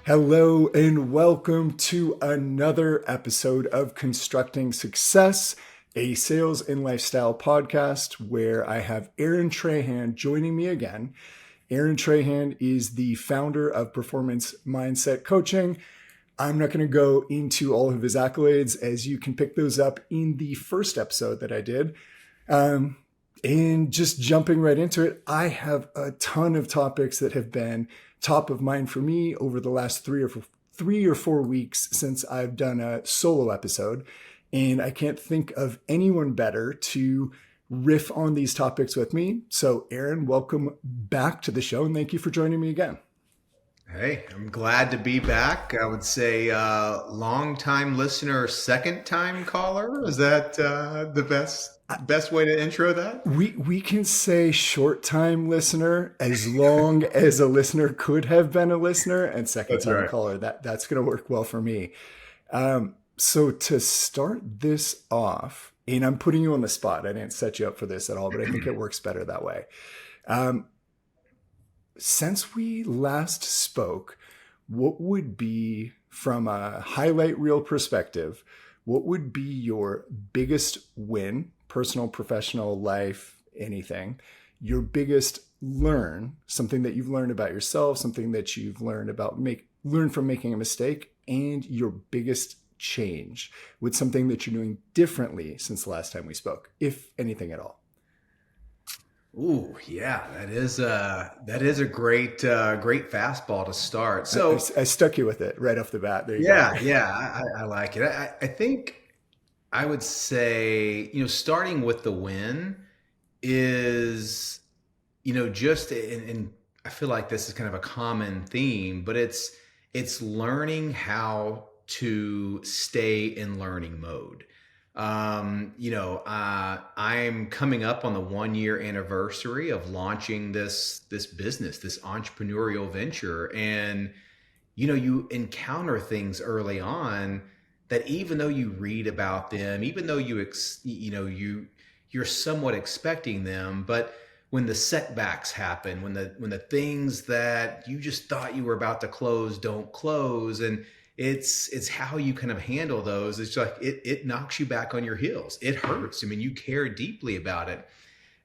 Hello and welcome to another episode of Constructing Success, a sales and lifestyle podcast where I have Aaron Trahan joining me again. Aaron Trahan is the founder of Performance Mindset Coaching. I'm not going to go into all of his accolades, as you can pick those up in the first episode that I did. And just jumping right into it, I have a ton of topics that have been top of mind for me over the last 3 or 4 weeks since I've done a solo episode. And I can't think of anyone better to riff on these topics with me. So Aaron, welcome back to the show and thank you for joining me again. Hey, I'm glad to be back. I would say long time listener, second time caller. Is that the best way to intro that? We can say short time listener as long as a listener could have been a listener, and second That's time right. caller. That's going to work well for me. So to start this off, and I'm putting you on the spot. I didn't set you up for this at all, but I think it works better that way. Um, since we last spoke, what would be, from a highlight reel perspective, what would be your biggest win, personal, professional, life, anything, your biggest learn, something that you've learned about yourself, something that you've learned about learn from making a mistake, and your biggest change with something that you're doing differently since the last time we spoke, if anything at all? Ooh, yeah, that is a great fastball to start. I stuck you with it right off the bat. There you go. Yeah, I like it. I think I would say, starting with the win is, just and I feel like this is kind of a common theme, but it's learning how to stay in learning mode. I'm coming up on the 1 year anniversary of launching this business, this entrepreneurial venture, and you encounter things early on that even though you read about them, even though you're somewhat expecting them, but when the setbacks happen, when the things that you just thought you were about to close don't close, and it's how you kind of handle those. It's like it knocks you back on your heels. It hurts. I mean, you care deeply about it.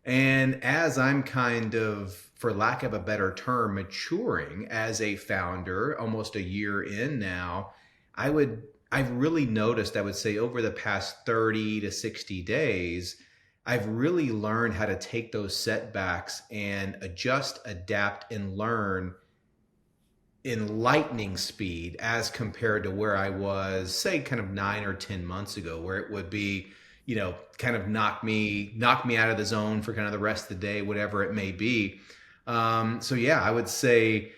And as I'm kind of, for lack of a better term, maturing as a founder, almost a year in now, I've really noticed, I would say over the past 30 to 60 days, I've really learned how to take those setbacks and adjust, adapt, and learn in lightning speed as compared to where I was, say, kind of 9 or 10 months ago, where it would be, kind of knock me out of the zone for kind of the rest of the day, whatever it may be. So yeah, I would say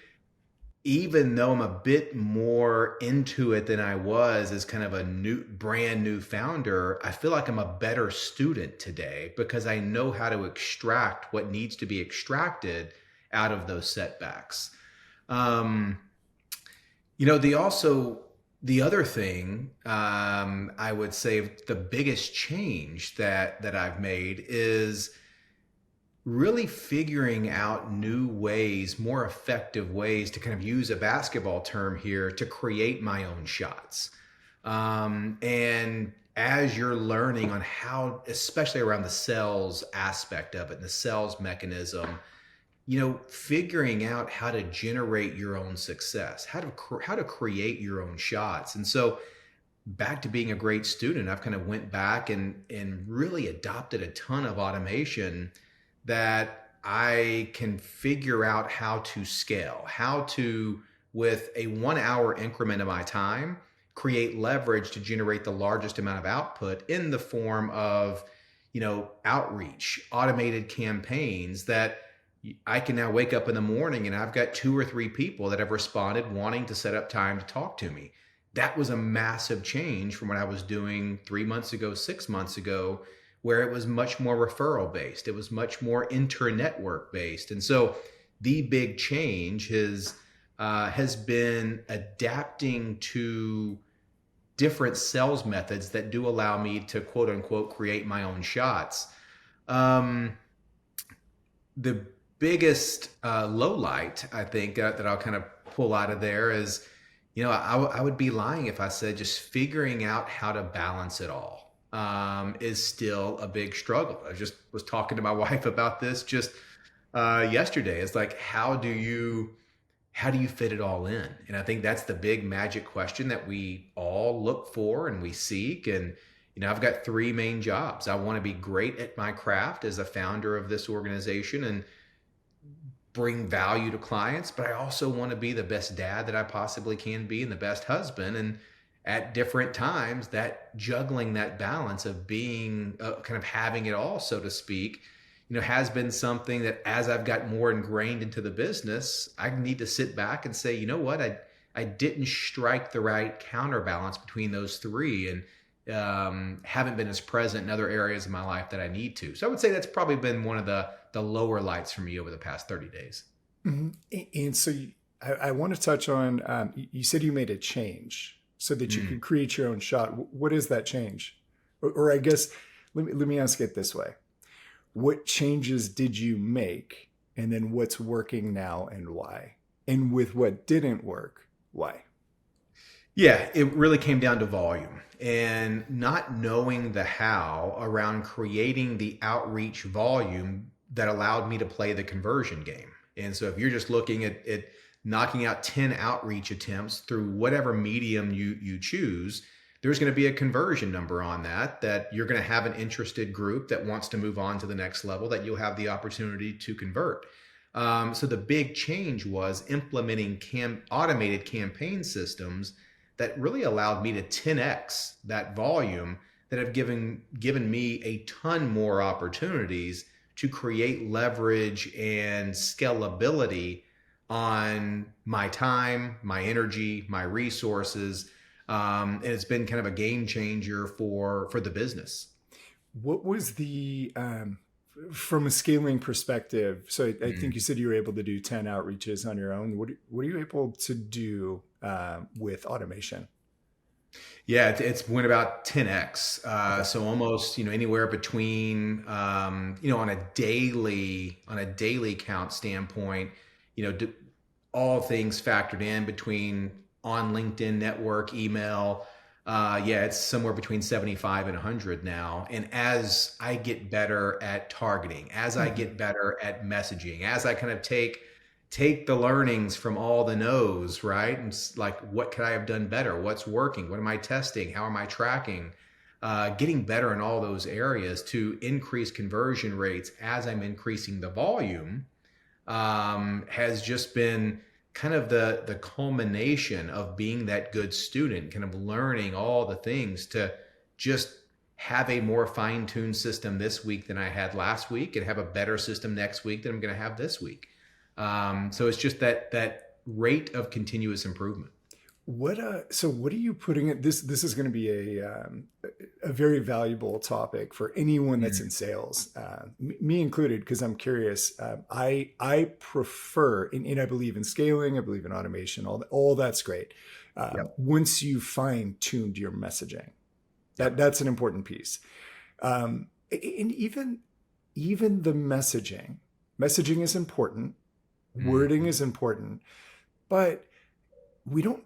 even though I'm a bit more into it than I was as kind of a brand new founder, I feel like I'm a better student today because I know how to extract what needs to be extracted out of those setbacks. Um, the other thing, I would say the biggest change that I've made is really figuring out new ways, more effective ways to kind of use a basketball term here to create my own shots. And as you're learning on how, especially around the sales aspect of it, and the sales mechanism, figuring out how to generate your own success, how to create your own shots. And so back to being a great student, I've kind of went back and really adopted a ton of automation that I can figure out how to scale, how to, with a 1 hour increment of my time, create leverage to generate the largest amount of output in the form of, outreach, automated campaigns that I can now wake up in the morning and I've got 2 or 3 people that have responded wanting to set up time to talk to me. That was a massive change from what I was doing 3 months ago, 6 months ago, where it was much more referral based. It was much more inter-network based. And so the big change has been adapting to different sales methods that do allow me to quote unquote create my own shots. Um, the biggest low light, I think, that I'll kind of pull out of there is, I would be lying if I said just figuring out how to balance it all is still a big struggle. I just was talking to my wife about this just yesterday. It's like, how do you fit it all in? And I think that's the big magic question that we all look for and we seek. And I've got three main jobs. I want to be great at my craft as a founder of this organization and bring value to clients, but I also want to be the best dad that I possibly can be and the best husband. And at different times, that juggling that balance of being kind of having it all, so to speak, has been something that as I've got more ingrained into the business, I need to sit back and say, you know what, I didn't strike the right counterbalance between those three, and haven't been as present in other areas of my life that I need to. So I would say that's probably been one of the lower lights for me over the past 30 days. Mm-hmm. And so I want to touch on, you said you made a change so that you could create your own shot. What is that change? Or I guess, let me ask it this way. What changes did you make? And then what's working now and why? And with what didn't work, why? Yeah, it really came down to volume and not knowing the how around creating the outreach volume that allowed me to play the conversion game. And so if you're just looking at knocking out 10 outreach attempts through whatever medium you choose, there's going to be a conversion number on that you're going to have an interested group that wants to move on to the next level that you'll have the opportunity to convert. So the big change was implementing automated campaign systems that really allowed me to 10x that volume, that have given me a ton more opportunities to create leverage and scalability on my time, my energy, my resources. And it's been kind of a game changer for the business. What was from a scaling perspective? So I think you said you were able to do 10 outreaches on your own. What are you able to do with automation? Yeah, it's went about 10x. Okay. So almost, anywhere between, on a daily count standpoint, you know, all things factored in between on LinkedIn network, email. Yeah, it's somewhere between 75 and 100 now. And as I get better at targeting, as I Mhm. get better at messaging, as I kind of take the learnings from all the no's, right? And like, what could I have done better? What's working? What am I testing? How am I tracking? Getting better in all those areas to increase conversion rates as I'm increasing the volume has just been kind of the culmination of being that good student, kind of learning all the things to just have a more fine-tuned system this week than I had last week, and have a better system next week than I'm going to have this week. So it's just that rate of continuous improvement. What are you putting it? This is going to be a very valuable topic for anyone that's in sales, me included, because I'm curious. I prefer, and I believe in scaling. I believe in automation. All that's great. Yep. Once you fine tuned your messaging, Yep. that's an important piece. And even the messaging is important. Wording Mhm. is important, but we don't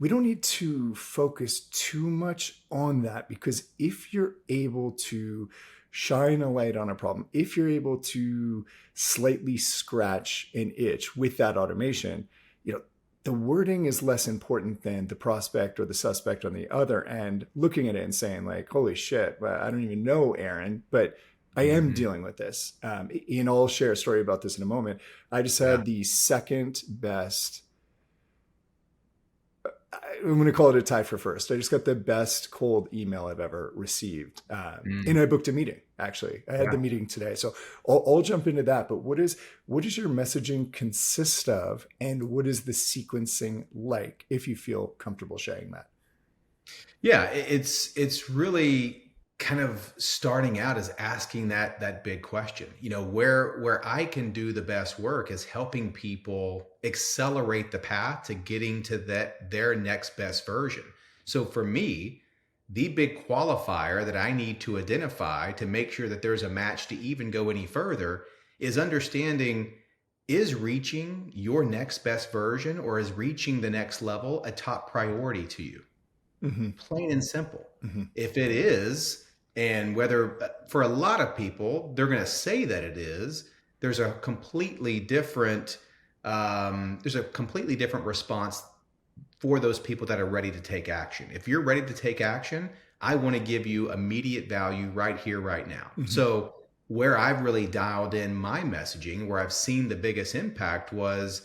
we don't need to focus too much on that, because if you're able to shine a light on a problem, if you're able to slightly scratch an itch with that automation, you know, the wording is less important than the prospect or the suspect on the other end looking at it and saying like, holy shit, well, I don't even know Aaron, but I am Mhm. dealing with this. And I'll share a story about this in a moment. I just Yeah. had the second best, I'm going to call it a tie for first. I just got the best cold email I've ever received. And Mm. I booked a meeting, actually. I had the Yeah. meeting today. So I'll jump into that. But what does your messaging consist of? And what is the sequencing like, if you feel comfortable sharing that? Yeah, it's really kind of starting out as asking that big question. Where I can do the best work is helping people accelerate the path to getting to their next best version. So for me, the big qualifier that I need to identify to make sure that there's a match to even go any further is understanding is reaching your next best version or is reaching the next level a top priority to you? Mm-hmm. Plain and simple. Mm-hmm. If it is, and whether for a lot of people, they're going to say that it is, there's a completely different response for those people that are ready to take action. If you're ready to take action, I want to give you immediate value right here, right now. Mm-hmm. So where I've really dialed in my messaging, where I've seen the biggest impact was,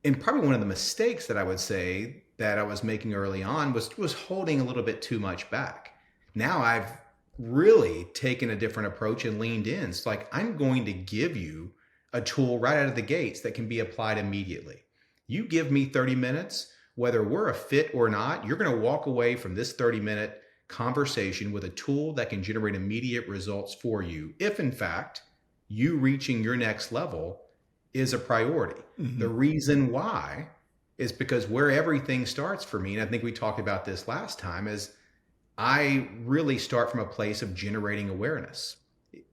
and probably one of the mistakes that I would say that I was making early on was holding a little bit too much back. Now I've really taken a different approach and leaned in. It's like, I'm going to give you a tool right out of the gates that can be applied immediately. You give me 30 minutes, whether we're a fit or not, you're going to walk away from this 30-minute conversation with a tool that can generate immediate results for you. If in fact, you reaching your next level is a priority. Mm-hmm. The reason why is because where everything starts for me, and I think we talked about this last time, is I really start from a place of generating awareness.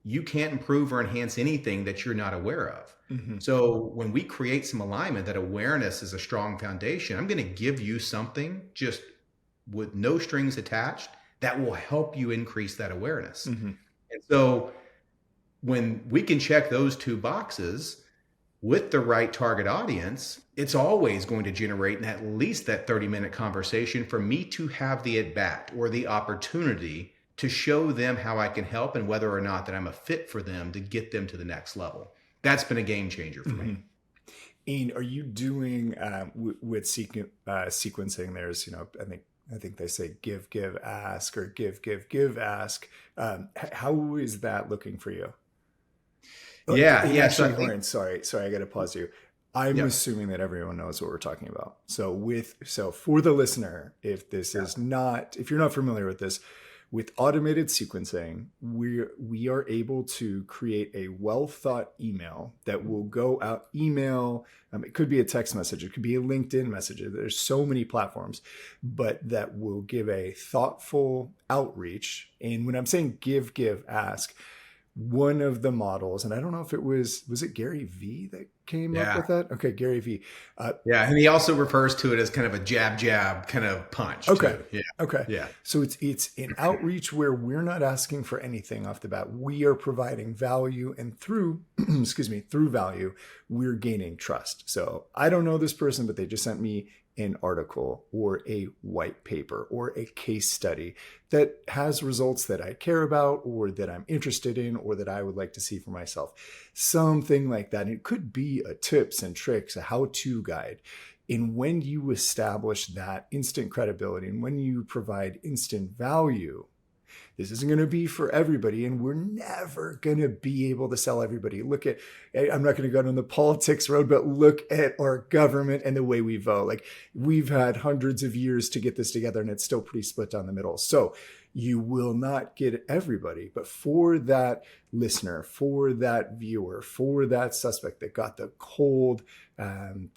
You can't improve or enhance anything that you're not aware of. Mm-hmm. So when we create some alignment, that awareness is a strong foundation, I'm going to give you something just with no strings attached that will help you increase that awareness. Mm-hmm. And so when we can check those two boxes with the right target audience, it's always going to generate at least that 30-minute conversation for me to have the at-bat or the opportunity to show them how I can help and whether or not that I'm a fit for them to get them to the next level. That's been a game changer for me. And are you doing with sequencing? There's, I think they say give, ask, or give, ask. How is that looking for you? Yeah. Actually, Lauren, sorry, I got to pause you. I'm Yep. assuming that everyone knows what we're talking about. So for the listener, if this is not, if you're not familiar with this, with automated sequencing, we are able to create a well thought email that will go out. It could be a text message, it could be a LinkedIn message. There's so many platforms, but that will give a thoughtful outreach. And when I'm saying give, ask, one of the models, and I don't know if it was it Gary V that came up with that? Okay, Gary V. And he also refers to it as kind of a jab kind of punch. Okay. Too. Yeah. Okay. Yeah. So it's an outreach where we're not asking for anything off the bat. We are providing value, and through through value, we're gaining trust. So I don't know this person, but they just sent me an article or a white paper or a case study that has results that I care about or that I'm interested in or that I would like to see for myself. Something like that. And it could be a tips and tricks, a how-to guide. And when you establish that instant credibility and when you provide instant value, this isn't going to be for everybody, and we're never going to be able to sell everybody. I'm not going to go down the politics road, but look at our government and the way we vote. Like, we've had hundreds of years to get this together, and it's still pretty split down the middle. So you will not get everybody, but for that listener, for that viewer, for that suspect that got the cold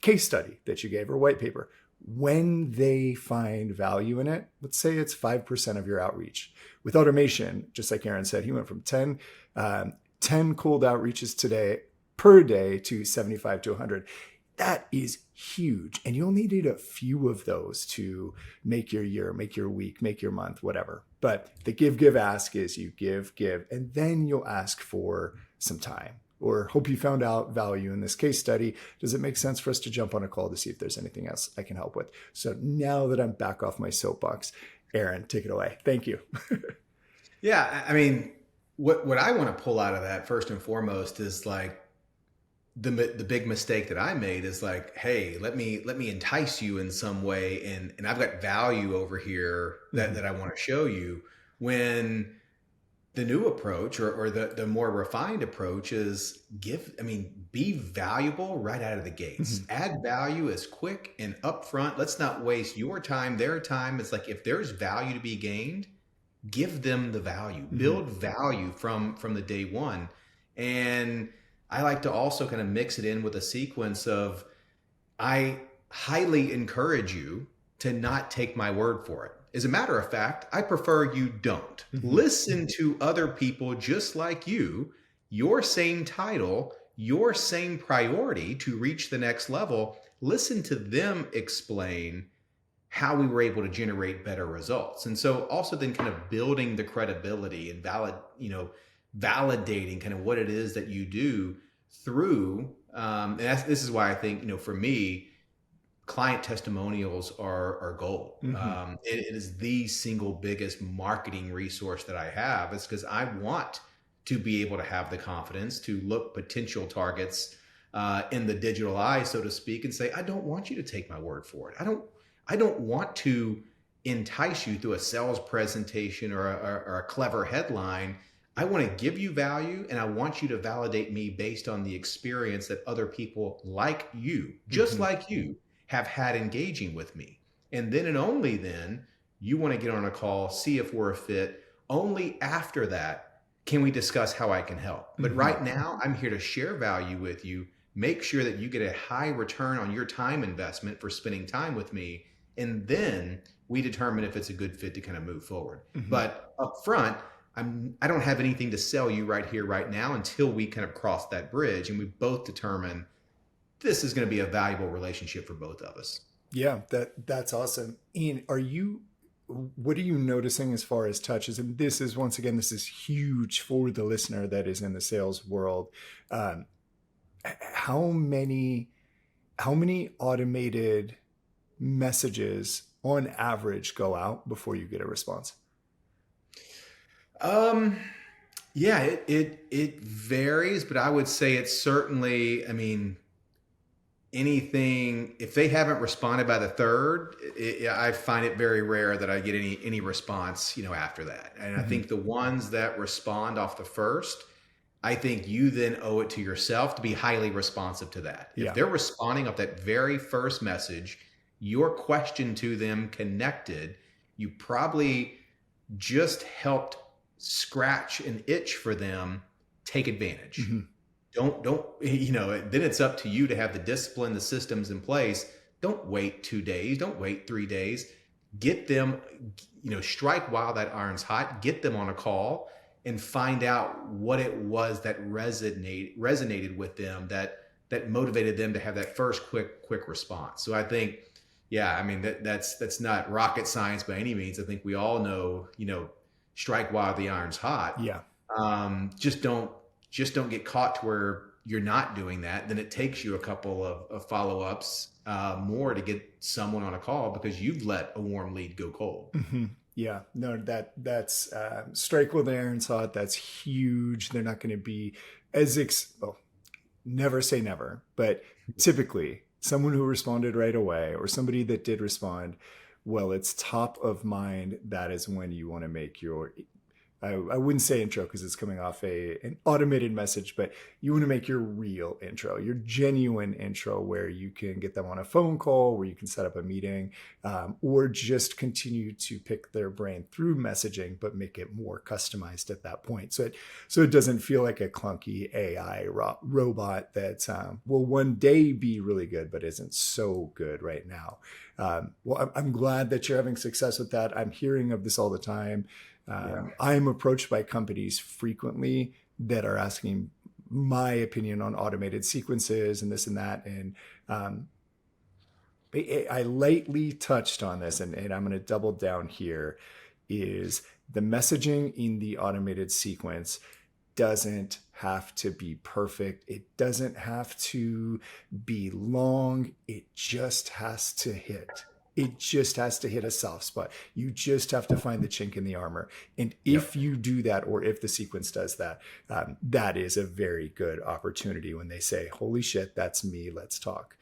case study that you gave or white paper, when they find value in it, let's say it's 5% of your outreach. With automation, just like Aaron said, he went from 10 cold outreaches per day to 75 to 100. That is huge. And you only need a few of those to make your year, make your week, make your month, whatever. But the give, ask is you give, and then you'll ask for some time. Or hope you found out value in this case study. Does it make sense for us to jump on a call to see if there's anything else I can help with? So now that I'm back off my soapbox, Aaron, take it away. Thank you. Yeah. I mean, what I want to pull out of that first and foremost is like the big mistake that I made is like, hey, let me entice you in some way. And I've got value over here that I want to show you, when the new approach or the more refined approach is be valuable right out of the gates. Add value as quick and upfront. Let's not waste your time, their time. It's like, if there's value to be gained, give them the value, build value from the day one. And I like to also kind of mix it in with a sequence of, I highly encourage you to not take my word for it. As a matter of fact, I prefer you don't. Listen to other people just like you, your same title, your same priority to reach the next level, listen to them explain how we were able to generate better results. And so also then kind of building the credibility and validating kind of what it is that you do through, this is why I think, for me, client testimonials are gold. It is the single biggest marketing resource that I have. It's because I want to be able to have the confidence to look potential targets in the digital eye, so to speak, and say, I don't want you to take my word for it. I don't want to entice you through a sales presentation or a clever headline. I want to give you value, and I want you to validate me based on the experience that other people like you, just like you, have had engaging with me. And then and only then, you want to get on a call, see if we're a fit. Only after that can we discuss how I can help. But right now, I'm here to share value with you, make sure that you get a high return on your time investment for spending time with me. And then we determine if it's a good fit to kind of move forward. But up front, I don't have anything to sell you right here, right now, until we kind of cross that bridge and we both determine this is going to be a valuable relationship for both of us. Yeah, that's awesome. Ian, what are you noticing as far as touches? And this is huge for the listener that is in the sales world. How many automated messages on average go out before you get a response? Yeah, it varies, but I would say it's certainly, anything, if they haven't responded by the third, I find it very rare that I get any response, after that. And I think the ones that respond off the first, I think you then owe it to yourself to be highly responsive to that. Yeah. If they're responding off that very first message, your question to them connected, you probably just helped scratch an itch for them. Take advantage. Don't, then it's up to you to have the discipline, the systems in place. Don't wait 2 days. Don't wait 3 days. Get them, strike while that iron's hot, get them on a call and find out what it was that resonated with them, that motivated them to have that first quick response. So I think, that's not rocket science by any means. I think we all know, strike while the iron's hot. Yeah. Just don't get caught to where you're not doing that. Then it takes you a couple of follow-ups more to get someone on a call because you've let a warm lead go cold. Yeah, no, that's strike while the iron's hot. That's huge. They're not going to be never say never, but typically someone who responded right away or somebody that did respond, well, it's top of mind. That is when you want to make your, I wouldn't say intro because it's coming off an automated message, but you want to make your real intro, your genuine intro where you can get them on a phone call, where you can set up a meeting, or just continue to pick their brain through messaging, but make it more customized at that point. So it doesn't feel like a clunky AI robot that will one day be really good, but isn't so good right now. Well, I'm glad that you're having success with that. I'm hearing of this all the time. I'm approached by companies frequently that are asking my opinion on automated sequences and this and that. And I lightly touched on this, and I'm going to double down here, is the messaging in the automated sequence doesn't have to be perfect. It doesn't have to be long. It just has to hit. It just has to hit a soft spot. You just have to find the chink in the armor. And if you do that, or if the sequence does that, that is a very good opportunity when they say, holy shit, that's me, let's talk.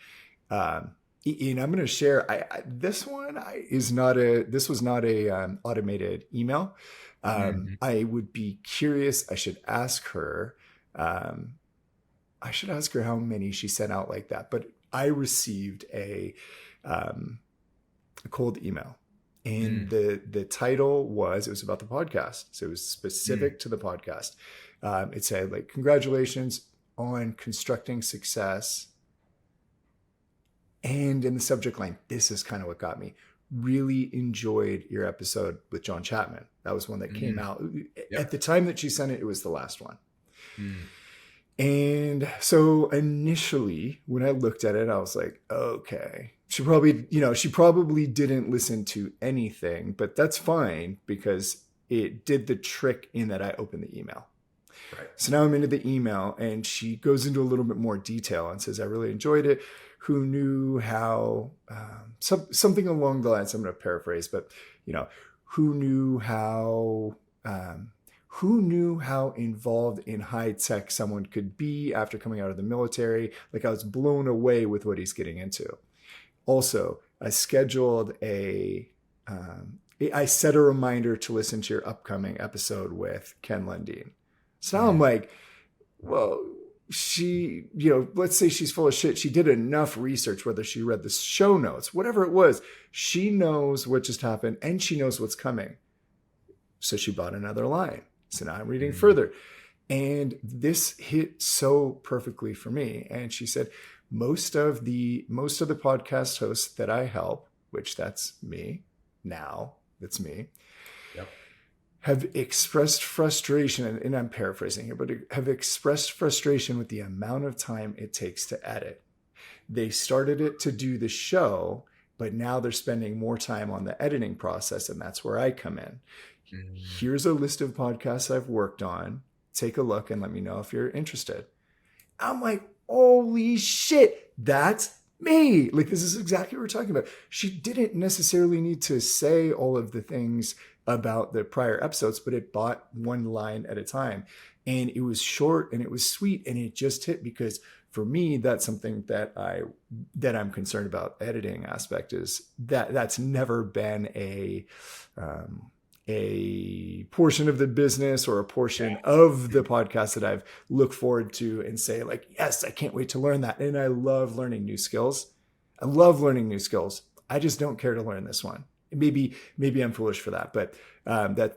And I'm going to share, this was not a automated email. I would be curious. I should ask her how many she sent out like that. But I received a cold email, and the title was about the podcast. So it was specific to the podcast. It said, like, congratulations on constructing success. And in the subject line, this is kind of what got me. Really enjoyed your episode with John Chapman. That was one that came out at the time that she sent it. It was the last one. And so initially, when I looked at it, I was like, okay, she probably didn't listen to anything, but that's fine because it did the trick in that I opened the email. Right. So now I'm into the email, and she goes into a little bit more detail and says, I really enjoyed it. Who knew how, something along the lines, I'm going to paraphrase, but, you know, who knew how, um, who knew how involved in high tech someone could be after coming out of the military? Like, I was blown away with what he's getting into. Also, I set a reminder to listen to your upcoming episode with Ken Lundeen. So now I'm Mm. like, well, let's say she's full of shit. She did enough research, whether she read the show notes, whatever it was. She knows what just happened and she knows what's coming. So she bought another line. So now I'm reading Mm. further. And this hit so perfectly for me. And she said, most of the podcast hosts that I help, which that's me now, that's me, Yep. have expressed frustration, and I'm paraphrasing here, but have expressed frustration with the amount of time it takes to edit. They started it to do the show, but now they're spending more time on the editing process, and that's where I come in. Mm. Here's a list of podcasts I've worked on. Take a look and let me know if you're interested. I'm like, holy shit, that's me. Like, this is exactly what we're talking about. She didn't necessarily need to say all of the things about the prior episodes, but it bought one line at a time. And it was short and it was sweet and it just hit because for me, that's something that I'm concerned about. Editing aspect is that's never been um, a portion of the business or a portion of the podcast that I've looked forward to and say like, yes, I can't wait to learn that. And I love learning new skills. I love learning new skills. I just don't care to learn this one. Maybe I'm foolish for that, but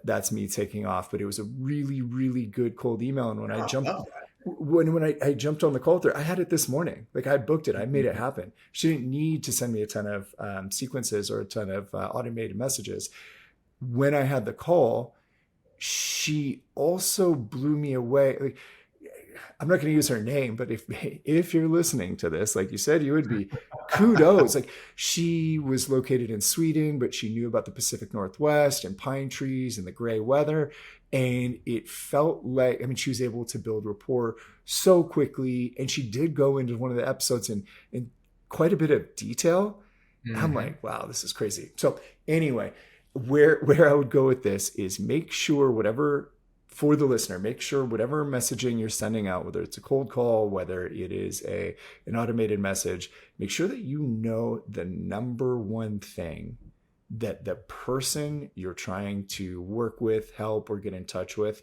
that's me taking off. But it was a really, really good cold email. And when I Oh, jumped love when I jumped on the call with her, I had it this morning. Like I booked it, I made that. it happen. She didn't need to send me a ton of sequences or a ton of automated messages. When I had the call, she also blew me away. Like, I'm not going to use her name, but if you're listening to this, like you said, you would be kudos. Like she was located in Sweden, but she knew about the Pacific Northwest and pine trees and the gray weather. And it felt like, I mean, she was able to build rapport so quickly. And she did go into one of the episodes in quite a bit of detail. I'm Mm-hmm. like, wow, this is crazy. So anyway, where I would go with this is make sure whatever for the listener, make sure whatever messaging you're sending out, whether it's a cold call, whether it is an automated message, make sure that you know the number one thing that the person you're trying to work with, help, or get in touch with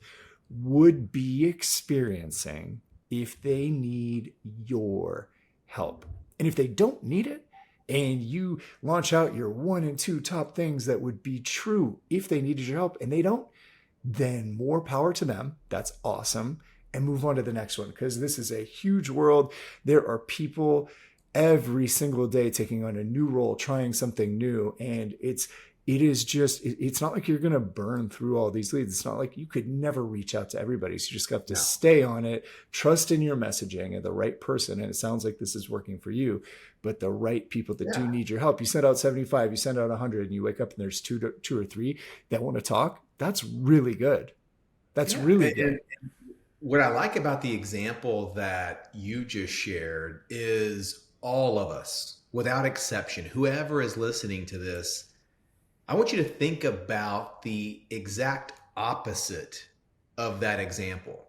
would be experiencing if they need your help. And if they don't need it, and you launch out your one and two top things that would be true if they needed your help and they don't, then more power to them. That's awesome. And move on to the next one because this is a huge world. There are people every single day taking on a new role, trying something new. And it's not like you're going to burn through all these leads. It's not like you could never reach out to everybody. So you just have to No. stay on it, trust in your messaging and the right person. And it sounds like this is working for you, but the right people that do Yeah. need your help. You send out 75, you send out 100, and you wake up and there's two or three that want to talk. That's really good. That's Yeah. really And good. what I like about the example that you just shared is all of us, without exception, whoever is listening to this, I want you to think about the exact opposite of that example.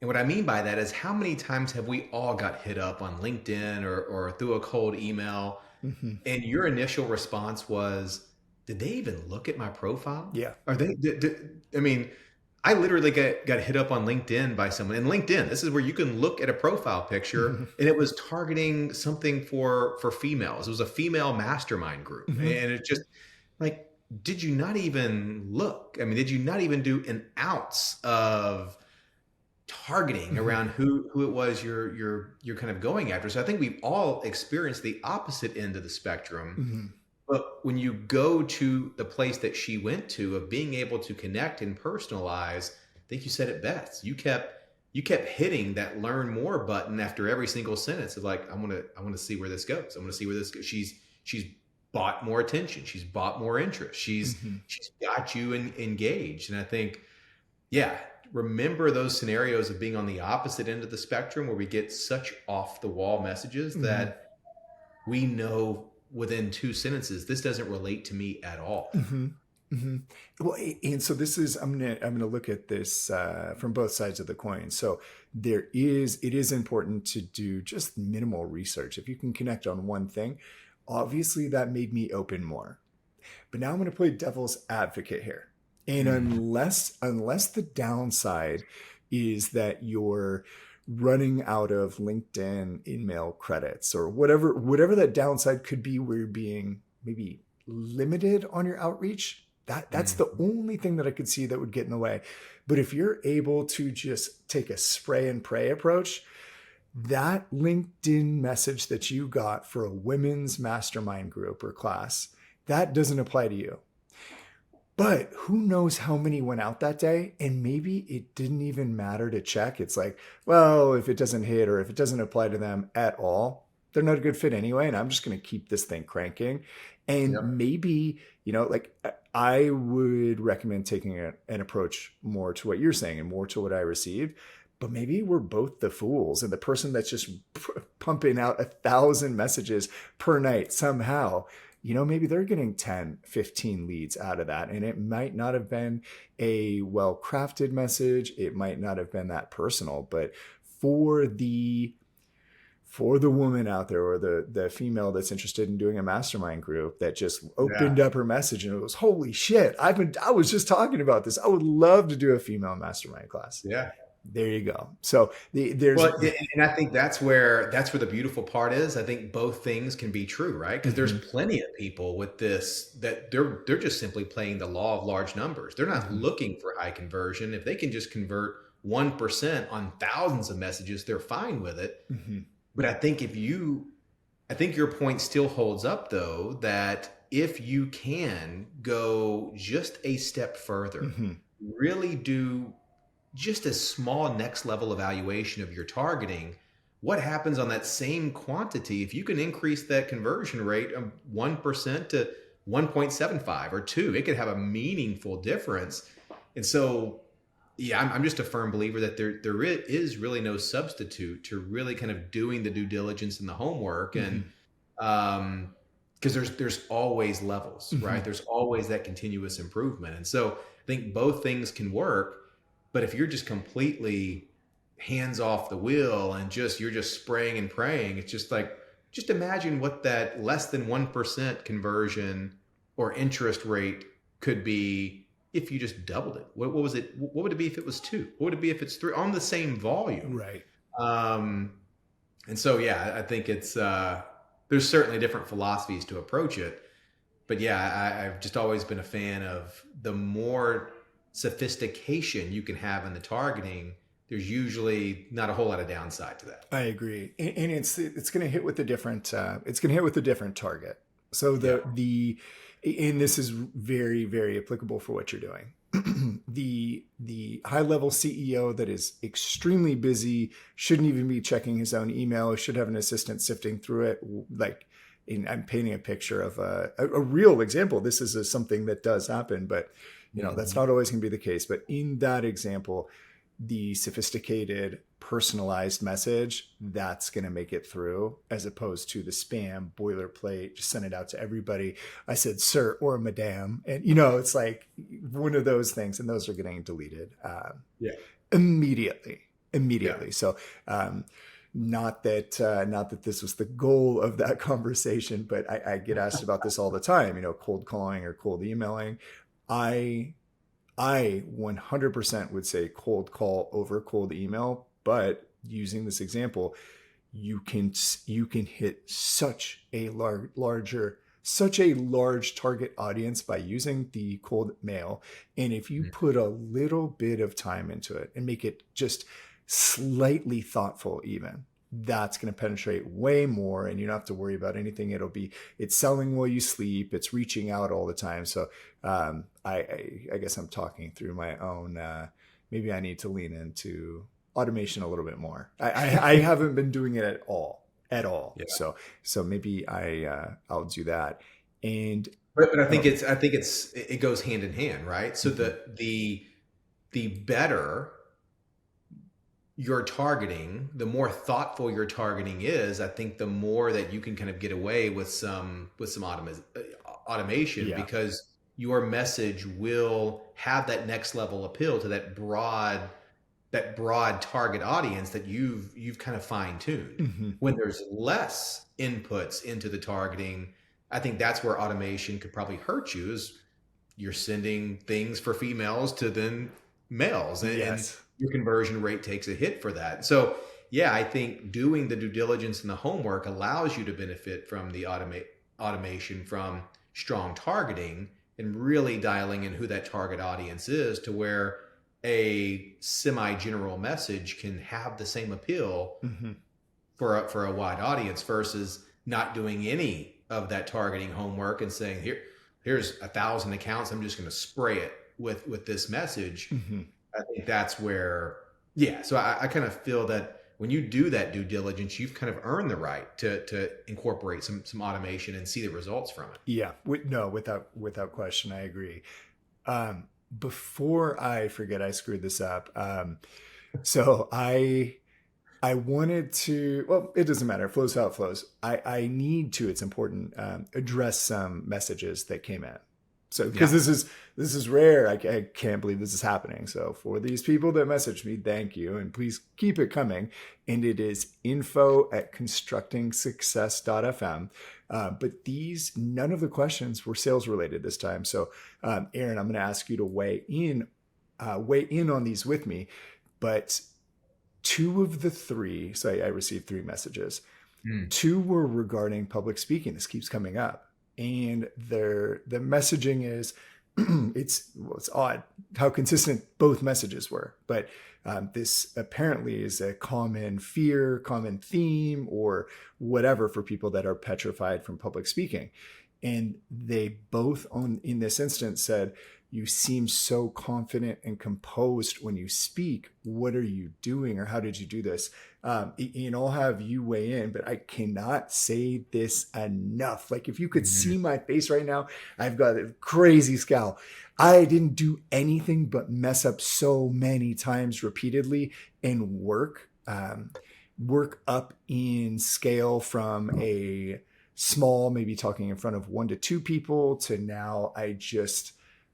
And what I mean by that is how many times have we all got hit up on LinkedIn or through a cold email Mm-hmm. and your initial response was, did they even look at my profile? Yeah. Are they, I mean, I literally got hit up on LinkedIn by someone. And LinkedIn, this is where you can look at a profile picture, Mm-hmm. and it was targeting something for females. It was a female mastermind group, Mm-hmm. and it just like, did you not even look? I mean, did you not even do an ounce of targeting Mm-hmm. around who it was you're kind of going after? So I think we've all experienced the opposite end of the spectrum. Mm-hmm. But when you go to the place that she went to of being able to connect and personalize, I think you said it best. You kept you kept hitting that learn more button after every single sentence of like, I want to see where this goes. I want to see where this goes. She's bought more attention. She's bought more interest. Mm-hmm. She's got you engaged. And I think, yeah, remember those scenarios of being on the opposite end of the spectrum where we get such off the wall messages Mm-hmm. that we know within two sentences, this doesn't relate to me at all. Mm-hmm. Mm-hmm. Well, and so this is I'm gonna look at this from both sides of the coin. So it is important to do just minimal research. If you can connect on one thing, obviously that made me open more. But now I'm going to play devil's advocate here. And Mm. unless the downside is that you're running out of LinkedIn email credits or whatever that downside could be, where you're being maybe limited on your outreach, that's Mm. the only thing that I could see that would get in the way. But if you're able to just take a spray and pray approach, that LinkedIn message that you got for a women's mastermind group or class, that doesn't apply to you. But who knows how many went out that day, and maybe it didn't even matter to check. It's like, well, if it doesn't hit or if it doesn't apply to them at all, they're not a good fit anyway, and I'm just going to keep this thing cranking. And Yep. maybe, like I would recommend taking an approach more to what you're saying and more to what I received. But maybe we're both the fools, and the person that's just pumping out 1,000 messages per night somehow, maybe they're getting 10, 15 leads out of that. And it might not have been a well-crafted message. It might not have been that personal, but for the woman out there, or the female that's interested in doing a mastermind group, that just Yeah. opened up her message and it was, holy shit, I was just talking about this. I would love to do a female mastermind class. Yeah. There you go. So there's Well, and I think that's where the beautiful part is. I think both things can be true, right? Because there's Mhm, plenty of people with this that they're just simply playing the law of large numbers. They're not mhm, looking for high conversion. If they can just convert 1% on thousands of messages, they're fine with it. mhm, But I think your point still holds up though, that if you can go just a step further, mhm, really do just a small next level evaluation of your targeting, what happens on that same quantity if you can increase that conversion rate of 1% to 1.75 or 2, it could have a meaningful difference. And so, yeah, I'm just a firm believer that there is really no substitute to really kind of doing the due diligence and the homework. And mhm, because there's always levels, right? mhm. There's always that continuous improvement. And so I think both things can work. But if you're just completely hands off the wheel and you're just spraying and praying, it's just like, just imagine what that less than 1% conversion or interest rate could be if you just doubled it. What was it? What would it be if it was 2? What would it be if it's 3 on the same volume? Right. Um, and so, yeah, I think there's certainly different philosophies to approach it. But yeah, I've just always been a fan of the more sophistication you can have in the targeting, there's usually not a whole lot of downside to that. I agree, and it's going to hit with a different it's going to hit with a different target. So Yeah. and this is very, very applicable for what you're doing. The high level CEO that is extremely busy shouldn't even be checking his own email. Should have an assistant sifting through it. Like, I'm painting a picture of a real example. This is something that does happen, but that's Mhm. not always going to be the case. But in that example, the sophisticated personalized message, that's going to make it through, as opposed to the spam boilerplate, just send it out to everybody. I said sir or madame, and it's like one of those things, and those are getting deleted Yeah. immediately Yeah. so not that this was the goal of that conversation, but I get asked about this all the time, cold calling or cold emailing. I 100% would say cold call over cold email, but using this example, you can hit such a large target audience by using the cold mail. And if you Mhm. put a little bit of time into it and make it just slightly thoughtful, even, that's going to penetrate way more, and you don't have to worry about anything. It's selling while you sleep. It's reaching out all the time. So I guess I'm talking through my own, maybe I need to lean into automation a little bit more. I haven't been doing it at all. Yeah. So maybe I'll do that. And But I think oh, it goes hand in hand, right? So mhm, the better your targeting, the more thoughtful your targeting is, I think the more that you can kind of get away with some automation, yeah. because your message will have that next level appeal to that broad target audience that you've kind of fine tuned. Hmm. When there's less inputs into the targeting, I think that's where automation could probably hurt you. Is you're sending things for females to then males, and Yes. your conversion rate takes a hit for that. So yeah, I think doing the due diligence and the homework allows you to benefit from the automation from strong targeting and really dialing in who that target audience is, to where a semi-general message can have the same appeal Hmm. for a wide audience, versus not doing any of that targeting homework and saying, here's 1,000 accounts, I'm just going to spray it with this message. Hmm. I think that's where, yeah. So I kind of feel that when you do that due diligence, you've kind of earned the right to incorporate some automation and see the results from it. Yeah. No, without question, I agree. Um, Before I forget, I screwed this up. So I wanted to, well, it doesn't matter. It flows how it flows. I need to, it's important, address some messages that came in. So, because Yeah. this is rare. I can't believe this is happening. So for these people that messaged me, thank you. And please keep it coming. And it is info@constructingsuccess.fm. But none of the questions were sales related this time. So, Aaron, I'm going to ask you to weigh in on these with me. But two of the three, so I received three messages. Mm. Two were regarding public speaking. This keeps coming up. And the messaging is it's odd how consistent both messages were. But this apparently is a common fear, common theme, or whatever for people that are petrified from public speaking. And they both in this instance said, you seem so confident and composed when you speak. What are you doing, or how did you do this? I'll have you weigh in, but I cannot say this enough. Like, if you could Mhm. see my face right now, I've got a crazy scowl. I didn't do anything but mess up so many times repeatedly, and work up in scale from a small, maybe talking in front of 1 to 2 people, to now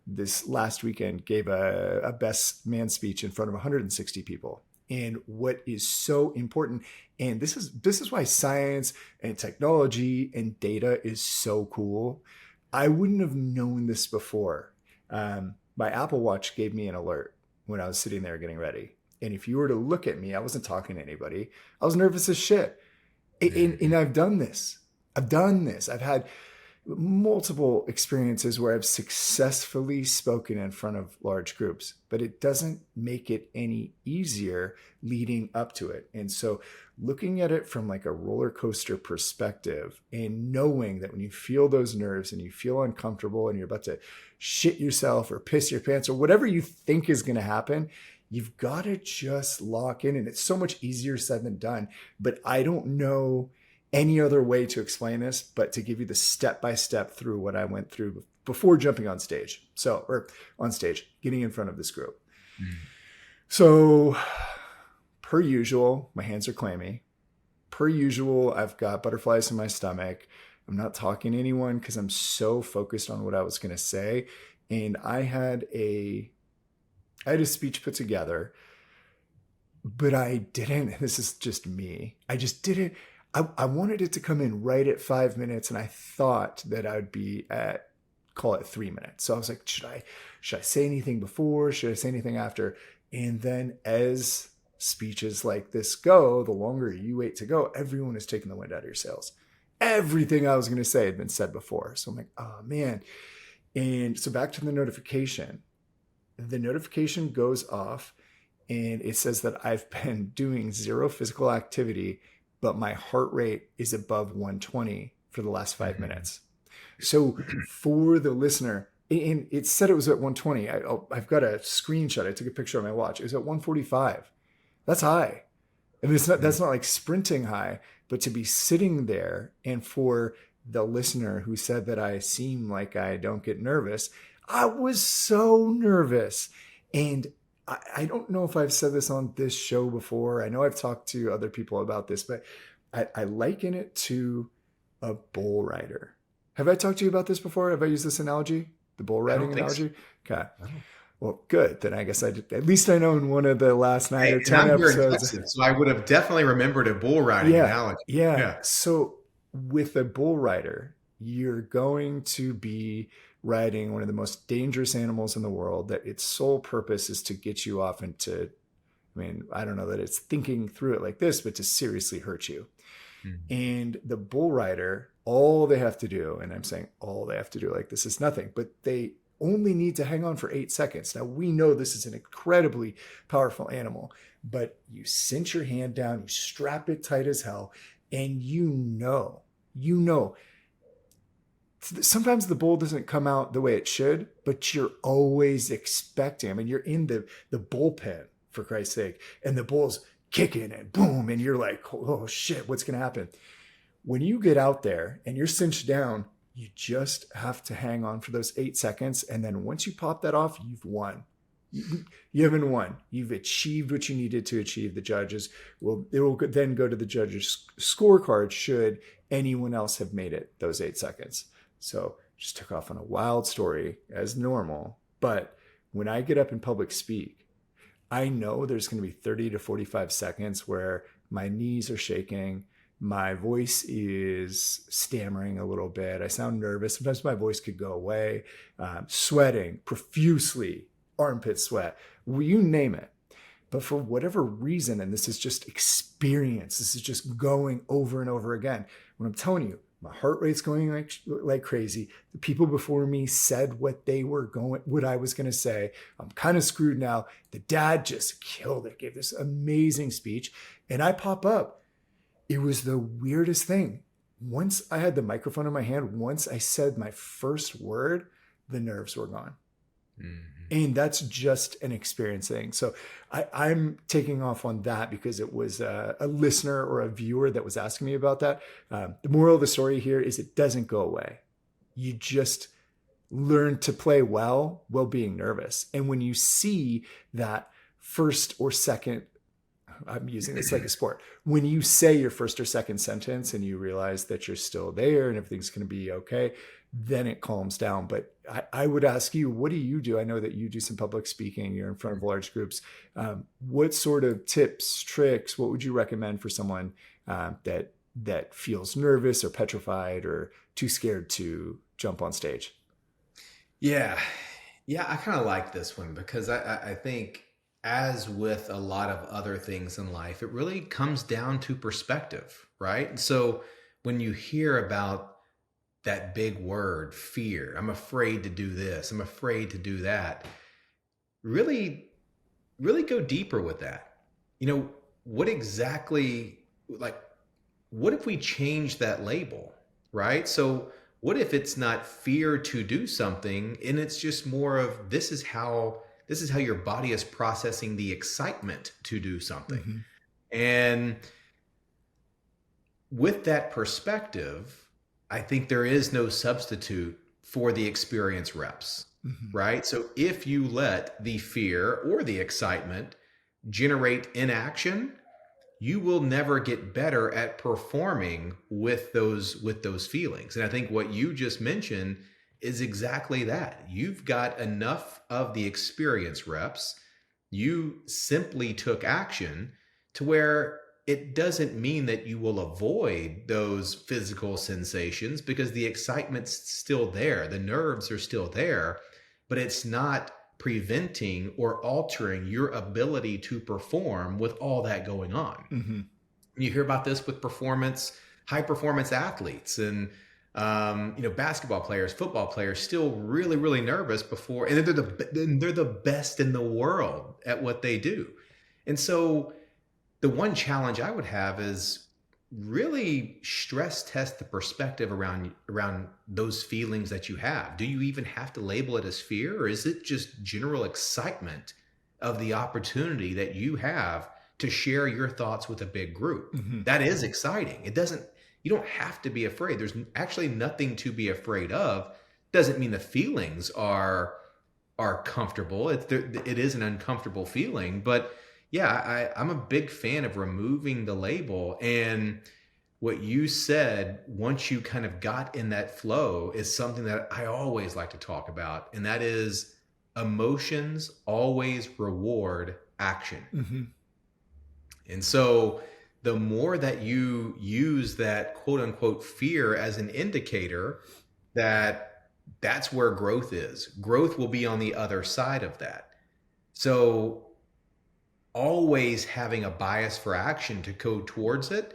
this last weekend gave a best man speech in front of 160 people. And what is so important, and this is why science and technology and data is so cool. I wouldn't have known this before. My Apple Watch gave me an alert when I was sitting there getting ready. And if you were to look at me, I wasn't talking to anybody. I was nervous as shit. And Mhm. I've done this. I've had multiple experiences where I've successfully spoken in front of large groups, but it doesn't make it any easier leading up to it. And so, looking at it from like a roller coaster perspective, and knowing that when you feel those nerves and you feel uncomfortable and you're about to shit yourself or piss your pants or whatever you think is going to happen, you've got to just lock in. And it's so much easier said than done. But I don't know any other way to explain this but to give you the step by step through what I went through before jumping on stage. Or on stage, getting in front of this group. Mm. So, per usual, my hands are clammy. Per usual, I've got butterflies in my stomach. I'm not talking to anyone because I'm so focused on what I was going to say. And I had a speech put together, but I didn't. This is just me. I just didn't. I wanted it to come in right at 5 minutes, and I thought that I'd be at, call it 3 minutes. So I was like, should I say anything before? Should I say anything after? And then, as speeches like this go, the longer you wait to go, everyone is taking the wind out of your sails. Everything I was going to say had been said before. So I'm like, oh man. And so back to the notification. The notification goes off, and it says that I've been doing zero physical activity, but my heart rate is above 120 for the last 5 minutes. So for the listener, and it said it was at 120. I've got a screenshot. I took a picture of my watch. It was at 145. That's high. And it's not, Mm. that's not like sprinting high, but to be sitting there, and for the listener who said that I seem like I don't get nervous, I was so nervous. And I don't know if I've said this on this show before. I know I've talked to other people about this, but I liken it to a bull rider. Have I talked to you about this before? Have I used this analogy? The bull I riding don't think so. analogy? Okay. No. Well, good. Then I guess I did. At least I know in one of the last nine Hey, or and 10 I'm here in episodes. Texas, so I would have definitely remembered a bull riding Yeah. analogy. Yeah. Yeah. So with a bull rider, you're going to be riding one of the most dangerous animals in the world that its sole purpose is to get you off into, I mean, I don't know that it's thinking through it like this, but to seriously hurt you. Mm. And the bull rider, all they have to do, and I'm saying all they have to do, like this is nothing, but they only need to hang on for 8 seconds. Now, we know this is an incredibly powerful animal, but you cinch your hand down, you strap it tight as hell, and you know, sometimes the bull doesn't come out the way it should, but you're always expecting. I mean, you're in the bullpen, for Christ's sake, and the bull's kicking and boom, and you're like, oh shit, what's going to happen? When you get out there and you're cinched down, you just have to hang on for those 8 seconds. And then once you pop that off, you've won. You haven't won. You've achieved what you needed to achieve. The judges it will then go to the judges' scorecard should anyone else have made it those 8 seconds. So just took off on a wild story as normal. But when I get up in public speak, I know there's going to be 30 to 45 seconds where my knees are shaking. My voice is stammering a little bit. I sound nervous. Sometimes my voice could go away. Sweating profusely, armpit sweat, you name it. But for whatever reason, and this is just experience, this is just going over and over again. When I'm telling you, my heart rate's going like crazy. The people before me said what I was going to say. I'm kind of screwed now. The dad just killed it, gave this amazing speech, and I pop up. It was the weirdest thing. Once I had the microphone in my hand, once I said my first word, the nerves were gone. Mm-hmm. And that's just an experience thing. So I'm taking off on that because it was a listener or a viewer that was asking me about that. The moral of the story here is it doesn't go away. You just learn to play well while being nervous. And when you see that first or second, I'm using this like a sport. When you say your first or second sentence and you realize that you're still there and everything's going to be okay, then it calms down. But I would ask you, what do you do? I know that you do some public speaking. You're in front of large groups. What sort of tips, tricks, what would you recommend for someone that feels nervous or petrified or too scared to jump on stage? Yeah. Yeah, I kind of like this one because I think, as with a lot of other things in life, it really comes down to perspective, right? So when you hear about that big word, fear, I'm afraid to do this, I'm afraid to do that, really, really go deeper with that. What exactly, like, what if we change that label, right? So what if it's not fear to do something and it's just more of this is how your body is processing the excitement to do something. Mm-hmm. And with that perspective, I think there is no substitute for the experience reps, mm-hmm. right? So if you let the fear or the excitement generate inaction, you will never get better at performing with those feelings. And I think what you just mentioned is exactly that. You've got enough of the experience reps. You simply took action to where it doesn't mean that you will avoid those physical sensations because the excitement's still there. The nerves are still there, but it's not preventing or altering your ability to perform with all that going on. Mm-hmm. You hear about this with high performance athletes and basketball players, football players, still really, really nervous before, and they're the best in the world at what they do. And so the one challenge I would have is really stress test the perspective around those feelings that you have. Do you even have to label it as fear, or is it just general excitement of the opportunity that you have to share your thoughts with a big group. Mm-hmm. That is exciting. You don't have to be afraid. There's actually nothing to be afraid of. Doesn't mean the feelings are comfortable. It is an uncomfortable feeling, but yeah, I'm a big fan of removing the label. And what you said, once you kind of got in that flow, is something that I always like to talk about. And that is emotions always reward action. Mm-hmm. And so the more that you use that quote unquote fear as an indicator that that's where growth is, growth will be on the other side of that. So always having a bias for action to go towards it.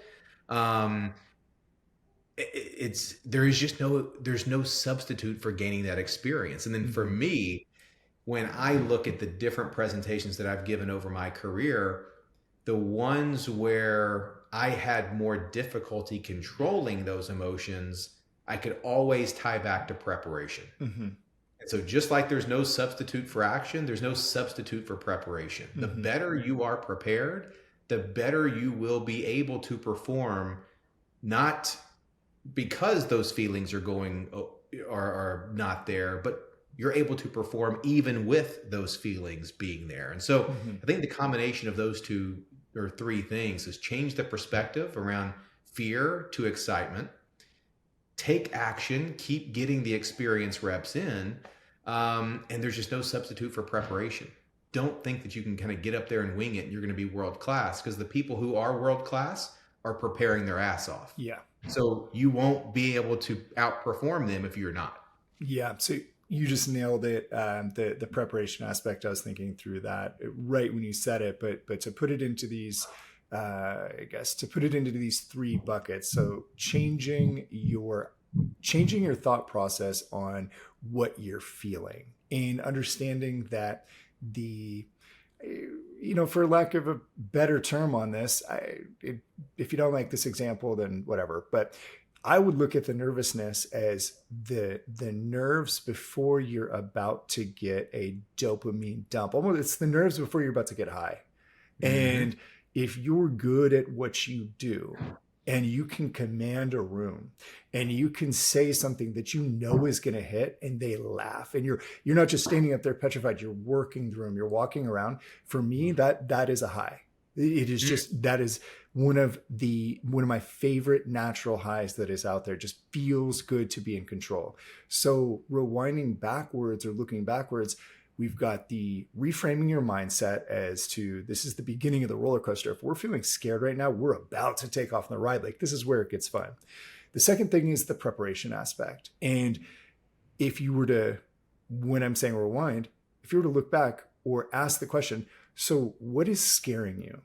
There's no substitute for gaining that experience. And then for me, when I look at the different presentations that I've given over my career, the ones where I had more difficulty controlling those emotions, I could always tie back to preparation. Mm-hmm. And so just like there's no substitute for action, there's no substitute for preparation. The better you are prepared, the better you will be able to perform, not because those feelings are not there, but you're able to perform even with those feelings being there. And so I think the combination of those two or three things is change the perspective around fear to excitement, take action, keep getting the experience reps in, and there's just no substitute for preparation. Don't think that you can kind of get up there and wing it and you're going to be world class, because the people who are world class are preparing their ass off. Yeah. So you won't be able to outperform them if you're not. Yeah. So you just nailed it. The preparation aspect, I was thinking through that right when you said it, but to put it into these, three buckets. So changing your thought process on what you're feeling and understanding that for lack of a better term on this, if you don't like this example, then whatever, but I would look at the nervousness as the nerves before you're about to get a dopamine dump. Almost, it's the nerves before you're about to get high. And if you're good at what you do and you can command a room and you can say something that you know is going to hit and they laugh, and you're not just standing up there petrified, you're working the room, you're walking around. For me, that is a high. It is just, that is one of my favorite natural highs that is out there. Just feels good to be in control. So rewinding backwards or looking backwards, we've got the reframing your mindset as to this is the beginning of the roller coaster. If we're feeling scared right now, we're about to take off on the ride. Like, this is where it gets fun. The second thing is the preparation aspect. And if you were to, when I'm saying rewind, if you were to look back or ask the question, so what is scaring you?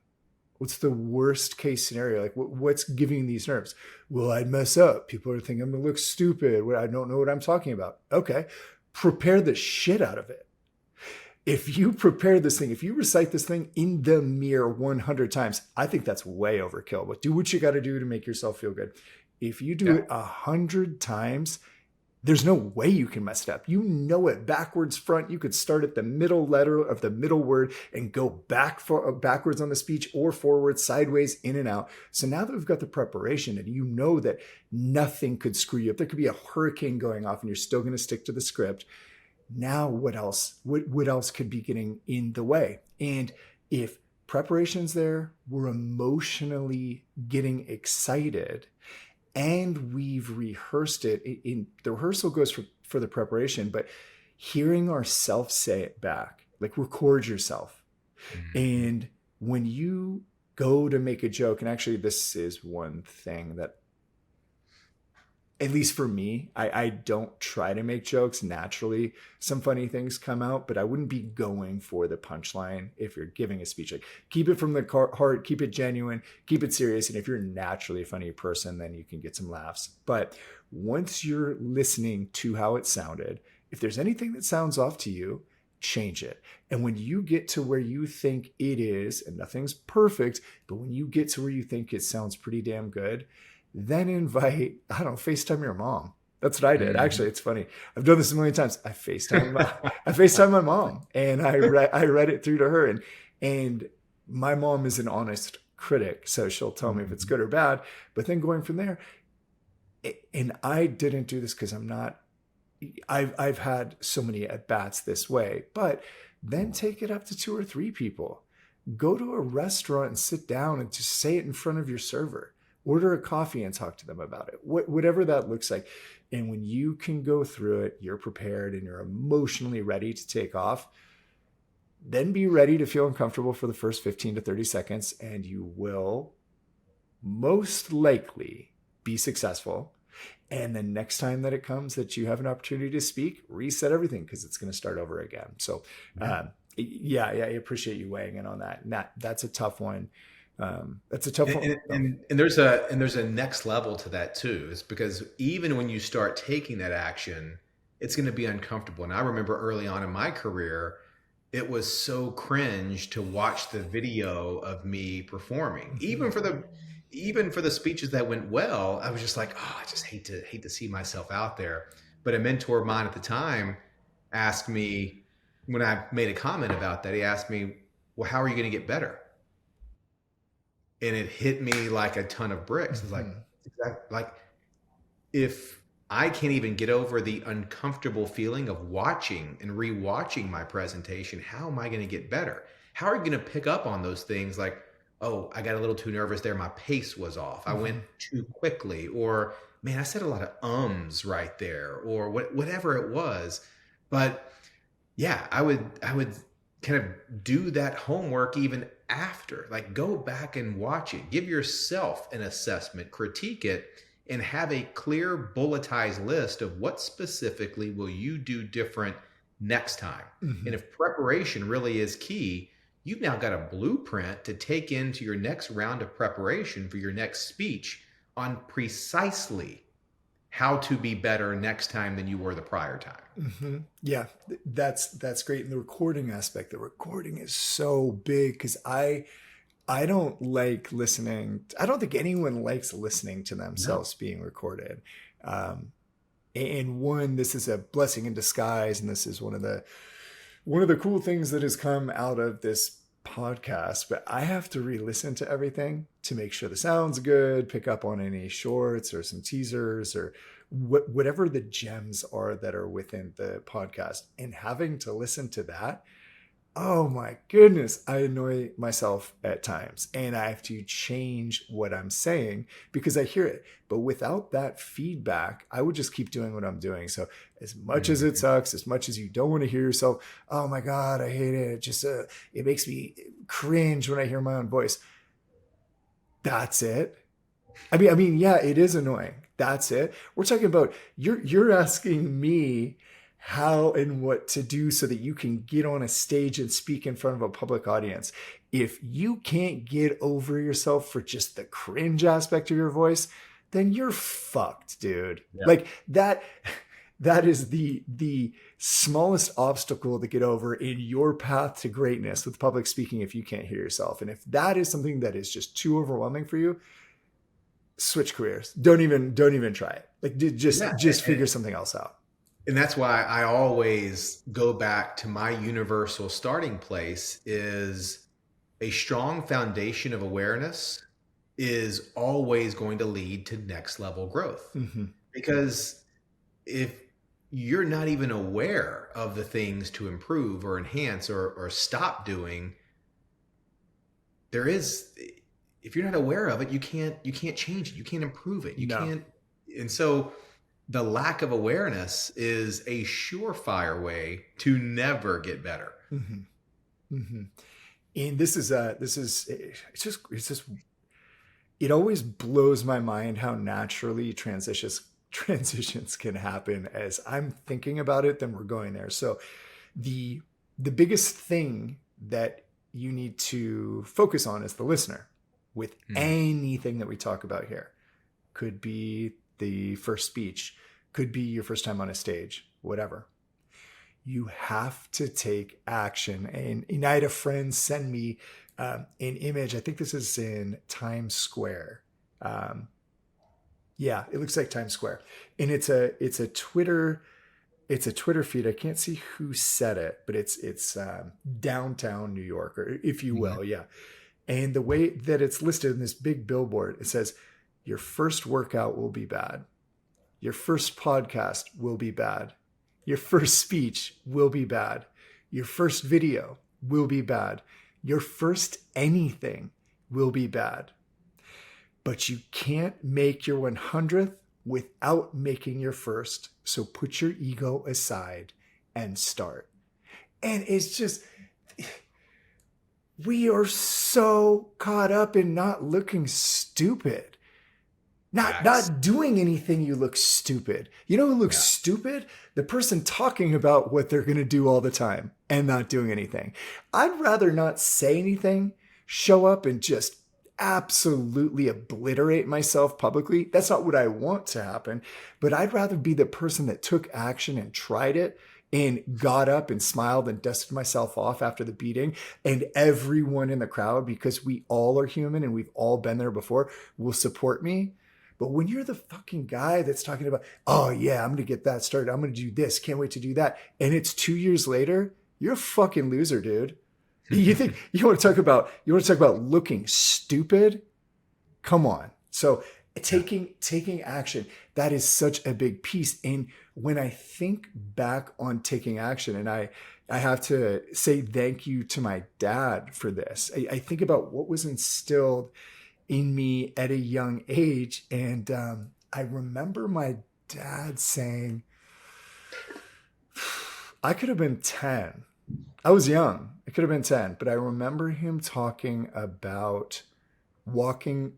What's the worst case scenario? Like, what's giving you these nerves? Well, I'd mess up. People are thinking I'm going to look stupid. I don't know what I'm talking about. Okay. Prepare the shit out of it. If you prepare this thing, if you recite this thing in the mirror 100 times, I think that's way overkill. But do what you got to do to make yourself feel good. If you do it 100 times, there's no way you can mess it up. You know it backwards, front. You could start at the middle letter of the middle word and go backwards on the speech, or forward, sideways, in and out. So now that we've got the preparation and you know that nothing could screw you up, there could be a hurricane going off and you're still going to stick to the script. Now what else? What else could be getting in the way? And if preparation's there, we're emotionally getting excited, and we've rehearsed it. In the rehearsal goes for the preparation, but hearing ourselves say it back, like record yourself. And when you go to make a joke, and actually this is one thing that, at least for me, I don't try to make jokes. Naturally, some funny things come out, but I wouldn't be going for the punchline if you're giving a speech. Like, keep it from the heart, keep it genuine, keep it serious. And if you're naturally a funny person, then you can get some laughs. But once you're listening to how it sounded, if there's anything that sounds off to you, change it. And when you get to where you think it is, and nothing's perfect, but when you get to where you think it sounds pretty damn good, then invite, FaceTime your mom. That's what I did. Actually, it's funny. I've done this a million times. I FaceTime my mom, and I read it through to her. And my mom is an honest critic, so she'll tell me if it's Mhm. good or bad. But then going from there, and I didn't do this because I'm not. I've had so many at bats this way, but then take it up to two or three people. Go to a restaurant and sit down and just say it in front of your server. Order a coffee and talk to them about it. Whatever that looks like. And when you can go through it, you're prepared and you're emotionally ready to take off. Then be ready to feel uncomfortable for the first 15 to 30 seconds, and you will most likely be successful. And the next time that it comes that you have an opportunity to speak, reset everything because it's going to start over again. So, Yeah. I appreciate you weighing in on that. And that's a tough one. That's a tough one. Oh. And there's a next level to that too. Is because even when you start taking that action, it's going to be uncomfortable. And I remember early on in my career, it was so cringe to watch the video of me performing. Mhm. Even for the speeches that went well, I was just like, oh, I just hate to see myself out there. But a mentor of mine at the time asked me when I made a comment about that, he asked me, well, how are you going to get better? And it hit me like a ton of bricks. It's like, Mhm. like if I can't even get over the uncomfortable feeling of watching and rewatching my presentation, how am I going to get better? How are you going to pick up on those things like, oh, I got a little too nervous there. My pace was off. I went Mhm. too quickly. Or, man, I said a lot of ums right there, or whatever it was. But yeah, I would kind of do that homework even after. Like go back and watch it. Give yourself an assessment, critique it, and have a clear bulletized list of what specifically will you do different next time. And Mhm. if preparation really is key, you've now got a blueprint to take into your next round of preparation for your next speech on precisely how to be better next time than you were the prior time. Yeah, that's great. And the recording aspect, the recording is so big because I don't like listening. I don't think anyone likes listening to No. themselves being recorded. Um, and one, this is a blessing in disguise, and this is one of the cool things that has come out of this podcast. But I have to re-listen to everything to make sure the sound's good, pick up on any shorts or some teasers or whatever the gems are that are within the podcast. And having to listen to that, oh my goodness, I annoy myself at times and I have to change what I'm saying because I hear it. But without that feedback, I would just keep doing what I'm doing. So, as much as it Mhm. sucks, as much as you don't want to hear yourself, oh my God, I hate it. It just, it makes me cringe when I hear my own voice. That's it. I mean, yeah, it is annoying. That's it. We're talking about you're asking me how and what to do so that you can get on a stage and speak in front of a public audience. If you can't get over yourself for just the cringe aspect of your voice, then you're fucked, dude. Yeah. Like that is the smallest obstacle to get over in your path to greatness with public speaking if you can't hear yourself. And if that is something that is just too overwhelming for you, switch careers. Don't even try it. Like Yeah. just figure something else out. And that's why I always go back to my universal starting place is a strong foundation of awareness is always going to lead to next level growth. Mm-hmm. Because if you're not even aware of the things to improve or enhance or stop doing, there is if you're not aware of it, you can't change it. You can't improve it. You No. can't and so the lack of awareness is a surefire way to never get better. Mm-hmm. Mm-hmm. And this is it's just it always blows my mind how naturally transitions can happen as I'm thinking about it. Then we're going there. So the the biggest thing that you need to focus on as the listener with Mhm. anything that we talk about here could be the first speech, could be your first time on a stage, whatever. You have to take action. And I had a friend send me an image. I think this is in Times Square. Um, yeah, it looks like Times Square, and it's a Twitter. it's a Twitter feed. I can't see who said it, but it's downtown New York, or if you Mhm. will, yeah. And the way that it's listed in this big billboard, it says, "Your first workout will be bad. Your first podcast will be bad. Your first speech will be bad. Your first video will be bad. Your first anything will be bad. But you can't make your 100th without making your first. So put your ego aside and start." And it's just, we are so caught up in not looking stupid. Facts. Not doing anything, you look stupid. You know who looks Yeah. stupid? The person talking about what they're going to do all the time and not doing anything. I'd rather not say anything, show up and just absolutely obliterate myself publicly. That's not what I want to happen, but I'd rather be the person that took action and tried it and got up and smiled and dusted myself off after the beating, and everyone in the crowd, because we all are human and we've all been there before, will support me. But when you're the fucking guy that's talking about, "Oh yeah, I'm going to get that started. I'm going to do this. Can't wait to do that." And it's 2 years later, you're a fucking loser, dude. You think you want to talk about looking stupid? Come on. So Yeah. taking action, that is such a big piece. And when I think back on taking action, and I have to say thank you to my dad for this. I think about what was instilled in me at a young age. And I remember my dad saying, I could have been 10. I was young. I could have been 10, but I remember him talking about walking.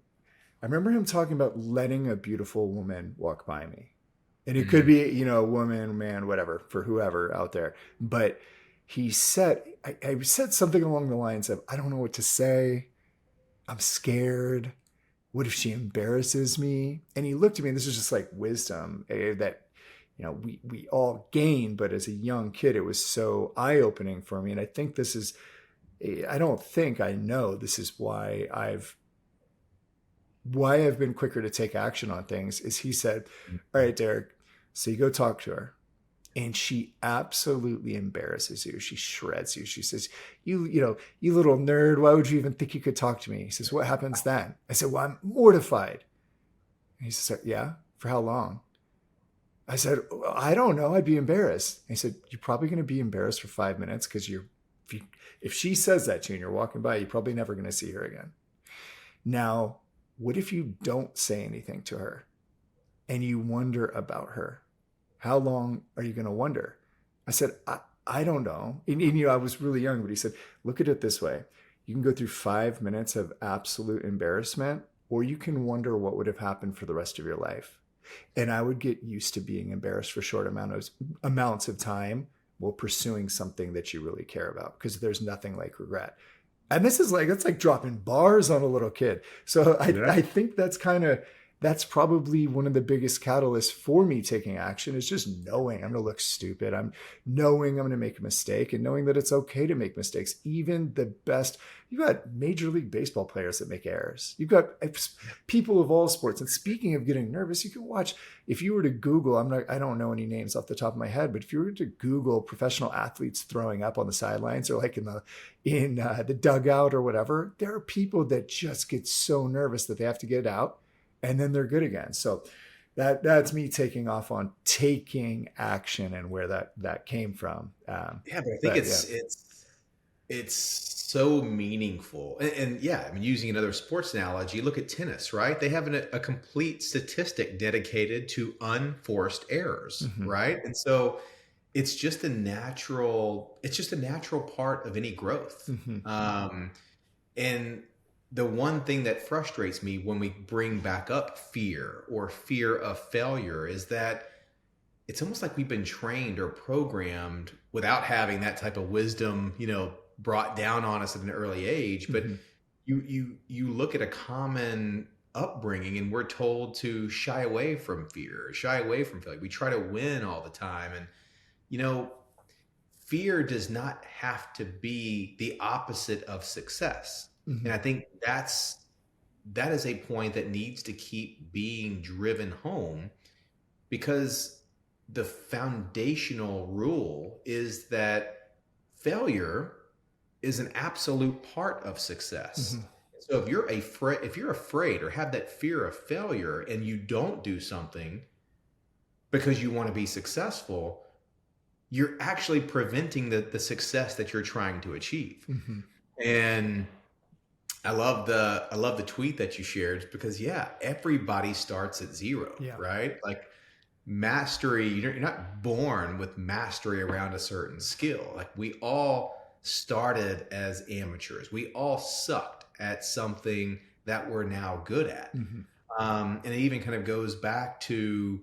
I remember him talking about letting a beautiful woman walk by me. And it could Mm. be, a woman, man, whatever, for whoever out there. But he said, I said something along the lines of, "I don't know what to say. I'm scared. What if she embarrasses me?" And he looked at me, and this is just like wisdom that we all gain, but as a young kid, it was so eye-opening for me. And I think this is, I don't think, I know this is why I've been quicker to take action on things. Is he said, "All right, Derek, so you go talk to her, and she absolutely embarrasses you. She shreds you. She says, you little nerd, why would you even think you could talk to me?" He says, "What happens then?" I said, "Well, I'm mortified." And he said, "Yeah, for how long?" I said, "I don't know. I'd be embarrassed." And he said, "You're probably going to be embarrassed for 5 minutes, because if she says that to you and you're walking by, you're probably never going to see her again. Now, what if you don't say anything to her and you wonder about her? How long are you going to wonder?" I said, I don't know. And I was really young, but he said, "Look at it this way. You can go through 5 minutes of absolute embarrassment, or you can wonder what would have happened for the rest of your life." And I would get used to being embarrassed for short amounts of time while pursuing something that you really care about, because there's nothing like regret. And that's like dropping bars on a little kid. So Yeah. I think that's probably one of the biggest catalysts for me taking action, is just knowing I'm going to look stupid. I'm knowing I'm going to make a mistake, and knowing that it's okay to make mistakes. Even the best, you've got Major League Baseball players that make errors. You've got people of all sports. And speaking of getting nervous, you can watch, if you were to Google, I don't know any names off the top of my head, but if you were to Google professional athletes throwing up on the sidelines, or like in the dugout or whatever, there are people that just get so nervous that they have to get out, and then they're good again. So that's me taking off on taking action and where that came from. Yeah, but I think But yeah. it's so meaningful. And yeah, I mean, using another sports analogy, look at tennis, right? They have a complete statistic dedicated to unforced errors, Mm-hmm. right? And so it's just a natural part of any growth. Mm-hmm. And the one thing that frustrates me when we bring back up fear or fear of failure is that it's almost like we've been trained or programmed without having that type of wisdom, brought down on us at an early age. But Mm-hmm. you look at a common upbringing and we're told to shy away from fear, shy away from failure. We try to win all the time. And, you know, fear does not have to be the opposite of success. Mm-hmm. And I think that is a point that needs to keep being driven home, because the foundational rule is that failure is an absolute part of success. Mm-hmm. So if you're afraid or have that fear of failure and you don't do something because you want to be successful, you're actually preventing the success that you're trying to achieve. Mm-hmm. And I love the tweet that you shared because yeah, everybody starts at zero, Yeah. right? Like mastery, you're not born with mastery around a certain skill. Like we all started as amateurs. We all sucked at something that we're now good at. Mm-hmm. And it even kind of goes back to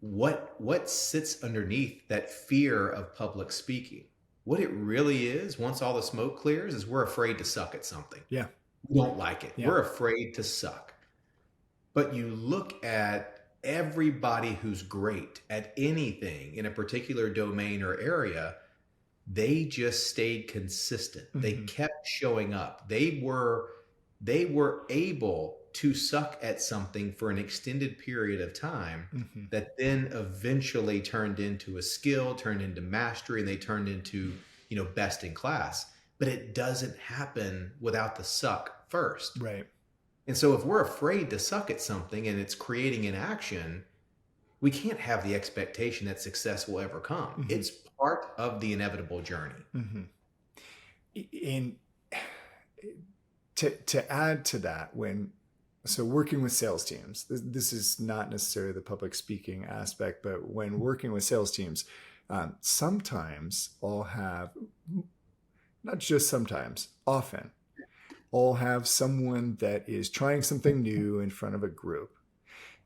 what sits underneath that fear of public speaking. What it really is, once all the smoke clears, is we're afraid to suck at something. Yeah. We don't like it. Yeah. We're afraid to suck. But you look at everybody who's great at anything in a particular domain or area, they just stayed consistent. They Mm-hmm. kept showing up. They were able to suck at something for an extended period of time Mm-hmm. that then eventually turned into a skill, turned into mastery, and they turned into, best in class. But it doesn't happen without the suck first. Right. And so if we're afraid to suck at something and it's creating inaction, we can't have the expectation that success will ever come. Mm-hmm. It's part of the inevitable journey. Mm-hmm. And to add to that, so working with sales teams, this is not necessarily the public speaking aspect, but when working with sales teams, sometimes I'll have, not just sometimes, often, I'll have someone that is trying something new in front of a group.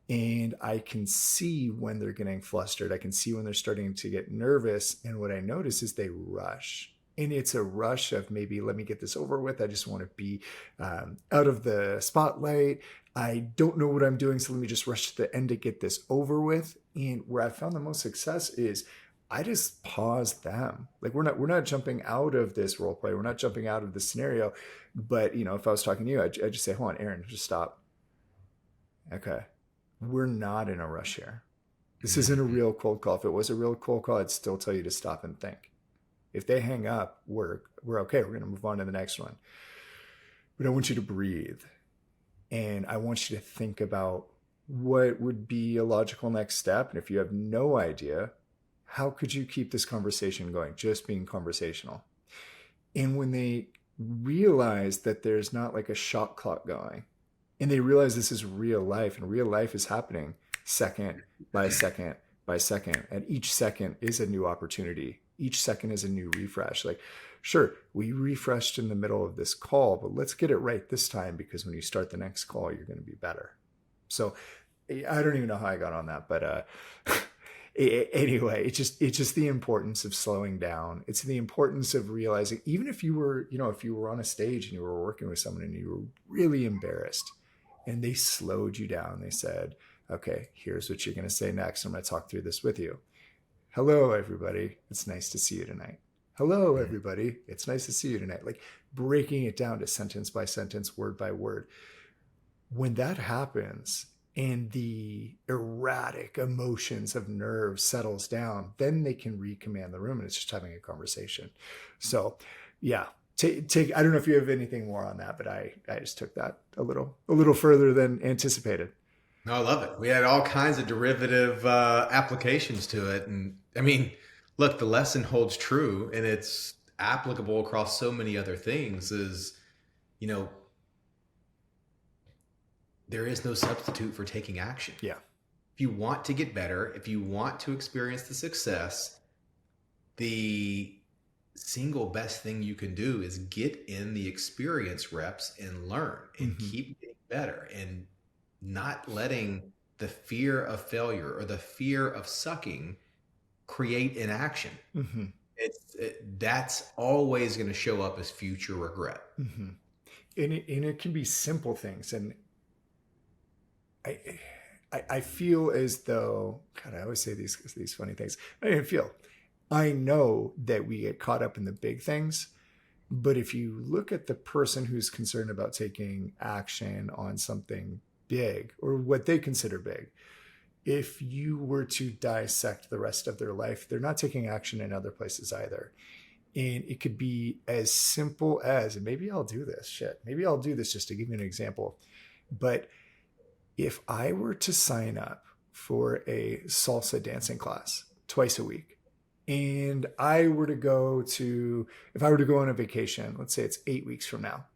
And I can see when they're getting flustered. I can see when they're starting to get nervous. And what I notice is they rush. And it's a rush of maybe, let me get this over with. I just want to be out of the spotlight. I don't know what I'm doing, so let me just rush to the end to get this over with. And where I found the most success is I just pause them. Like we're not jumping out of this role play. We're not jumping out of the scenario. But if I was talking to you, I'd just say, hold on, Aaron, just stop. Okay. We're not in a rush here. This isn't a real cold call. If it was a real cold call, I'd still tell you to stop and think. If they hang up, we're okay. We're going to move on to the next one. But I want you to breathe. And I want you to think about what would be a logical next step. And if you have no idea, how could you keep this conversation going? Just being conversational. And when they realize that there's not like a shot clock going, and they realize this is real life, and real life is happening second by second by second. And each second is a new opportunity. Each second is a new refresh. Like, sure, we refreshed in the middle of this call, but let's get it right this time, because when you start the next call, you're going to be better. So I don't even know how I got on that, but anyway, it's just the importance of slowing down. It's the importance of realizing, even if you were, if you were on a stage and you were working with someone and you were really embarrassed, and they slowed you down. They said, okay, here's what you're going to say next. I'm going to talk through this with you. Hello, everybody. It's nice to see you tonight. Hello, everybody. It's nice to see you tonight. Like breaking it down to sentence by sentence, word by word. When that happens and the erratic emotions of nerves settles down, then they can recommand the room, and it's just having a conversation. So yeah. Take. I don't know if you have anything more on that, but I just took that a little further than anticipated. No, I love it. We had all kinds of derivative applications to it, and I mean, look, the lesson holds true, and it's applicable across so many other things. Is there is no substitute for taking action. Yeah. If you want to get better, if you want to experience the success, the single best thing you can do is get in the experience reps and learn and keep getting better, and not letting the fear of failure or the fear of sucking create inaction. Mm-hmm. That's always going to show up as future regret. Mm-hmm. And it can be simple things. And I feel as though, God, I always say these funny things. I know that we get caught up in the big things, but if you look at the person who's concerned about taking action on something big, or what they consider big, if you were to dissect the rest of their life, they're not taking action in other places either. And it could be as simple as, and maybe I'll do this, maybe I'll do this just to give you an example. But if I were to sign up for a salsa dancing class twice a week, and if I were to go on a vacation, let's say it's 8 weeks from now,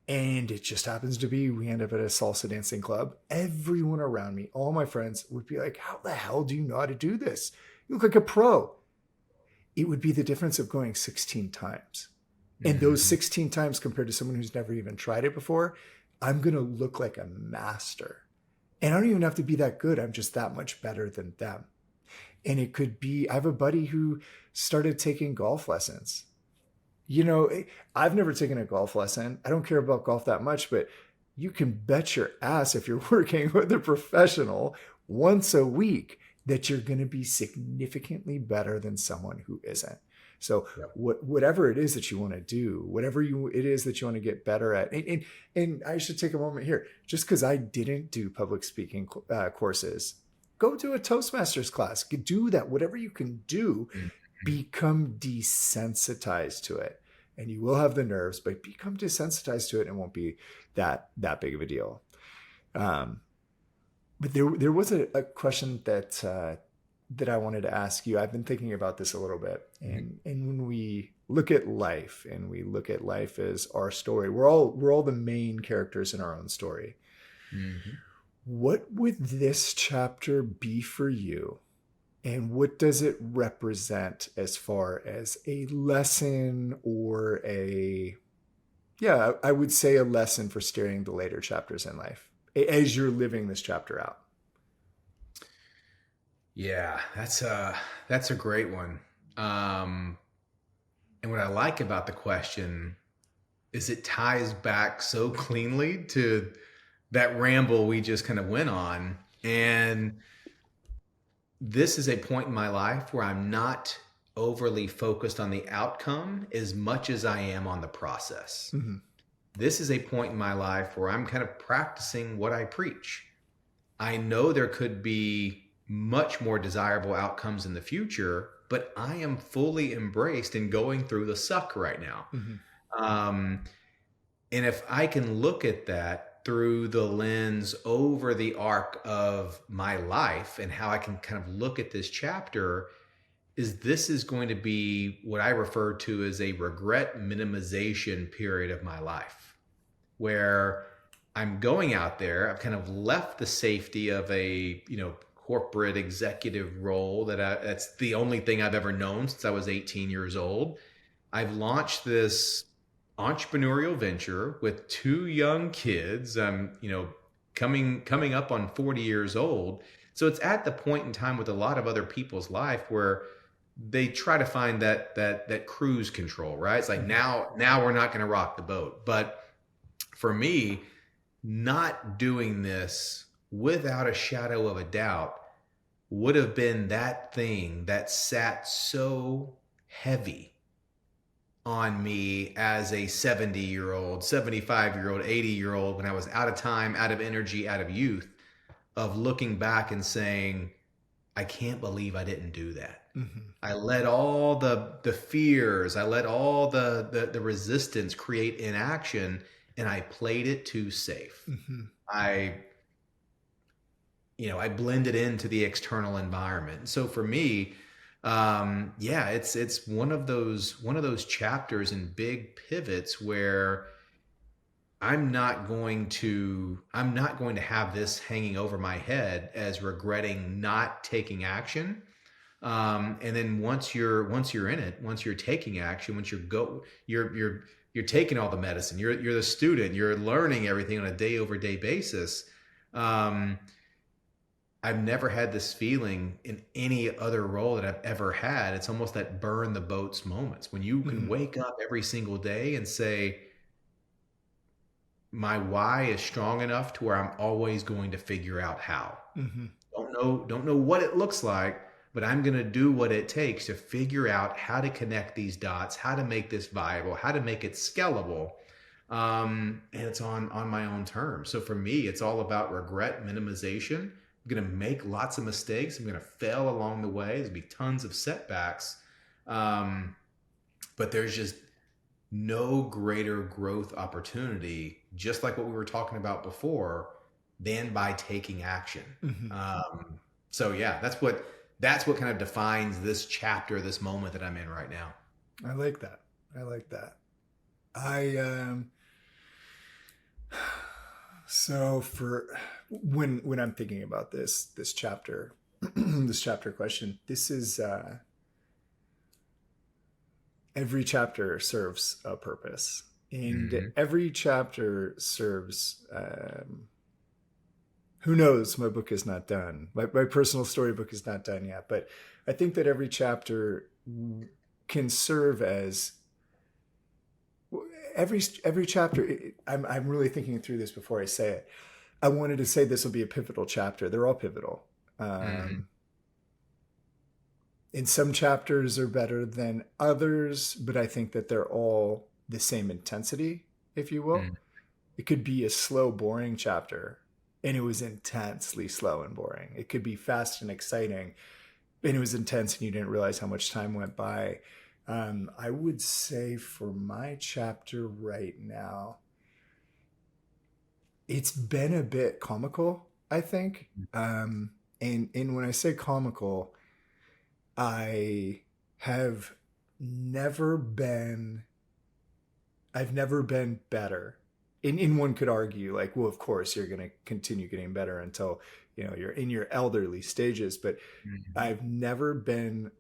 and it just happens to be we end up at a salsa dancing club, everyone around me, all my friends would be like, how the hell do you know how to do this? You look like a pro. It would be the difference of going 16 times. And those 16 times compared to someone who's never even tried it before, I'm going to look like a master. And I don't even have to be that good. I'm just that much better than them. And it could be, I have a buddy who started taking golf lessons. You know, I've never taken a golf lesson. I don't care about golf that much, but you can bet your ass if you're working with a professional once a week that you're going to be significantly better than someone who isn't. So whatever it is that you want to do, whatever it is that you want to get better at, and I should take a moment here, just because I didn't do public speaking courses, go do a Toastmasters class, do that, whatever you can do, become desensitized to it. And you will have the nerves, but become desensitized to it and it won't be that big of a deal. But there was a question that I wanted to ask you. I've been thinking about this a little bit. And when we look at life and we look at life as our story, we're all the main characters in our own story. Mm-hmm. What would this chapter be for you? And what does it represent as far as a lesson or I would say a lesson for steering the later chapters in life as you're living this chapter out? Yeah, that's a great one. And what I like about the question is it ties back so cleanly to that ramble we just kind of went on. And this is a point in my life where I'm not overly focused on the outcome as much as I am on the process. Mm-hmm. This is a point in my life where I'm kind of practicing what I preach. I know there could be much more desirable outcomes in the future, but I am fully embraced in going through the suck right now. Mm-hmm. And if I can look at that through the lens over the arc of my life and how I can kind of look at this chapter, this is going to be what I refer to as a regret minimization period of my life, where I'm going out there. I've kind of left the safety of a, corporate executive role that's the only thing I've ever known since I was 18 years old. I've launched this entrepreneurial venture with 2 young kids. I'm, coming up on 40 years old. So it's at the point in time with a lot of other people's life where they try to find that cruise control, right? It's like now we're not going to rock the boat. But for me, not doing this without a shadow of a doubt would have been that thing that sat so heavy on me as a 70-year-old, 75-year-old, 80-year-old, when I was out of time, out of energy, out of youth, of looking back and saying, I can't believe I didn't do that. Mm-hmm. I let all the fears, I let all the resistance create inaction, and I played it too safe. Mm-hmm. I blended into the external environment. So for me, it's one of those chapters and big pivots where I'm not going to have this hanging over my head as regretting not taking action. And then once you're in it, once you're taking action, once you're taking all the medicine, you're the student, you're learning everything on a day over day basis. I've never had this feeling in any other role that I've ever had. It's almost that burn the boats moments when you can wake up every single day and say, my why is strong enough to where I'm always going to figure out how. Mm-hmm. Don't know what it looks like, but I'm going to do what it takes to figure out how to connect these dots, how to make this viable, how to make it scalable. And it's on my own terms. So for me, it's all about regret minimization going to make lots of mistakes. I'm going to fail along the way. There's going to be tons of setbacks. But there's just no greater growth opportunity, just like what we were talking about before, than by taking action. So yeah, that's what kind of defines this chapter, this moment that I'm in right now. I like that. I so for when I'm thinking about this chapter, this chapter question, this is every chapter serves a purpose, and every chapter serves. Who knows? My book is not done. My personal storybook is not done yet, but I think that every chapter can serve as every chapter. I'm really thinking through this before I say it. I wanted to say this will be a pivotal chapter. They're all pivotal. And some chapters are better than others, but I think that they're all the same intensity, if you will. It could be a slow, boring chapter, and it was intensely slow and boring. It could be fast and exciting, and it was intense, and you didn't realize how much time went by. I would say for my chapter right now, it's been a bit comical, I think. And when I say comical, I've never been better. And one could argue, like, well, of course you're going to continue getting better until, you're in your elderly stages, but I've never been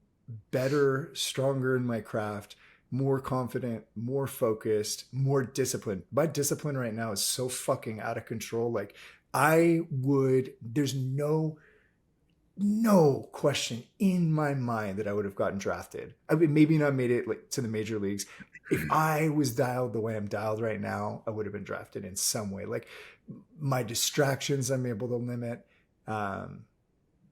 better, stronger in my craft, more confident, more focused, more disciplined. My discipline right now is so fucking out of control. Like there's no question in my mind that I would have gotten drafted. I mean, maybe not made it like to the major leagues. If I was dialed the way I'm dialed right now, I would have been drafted in some way. Like my distractions, I'm able to limit.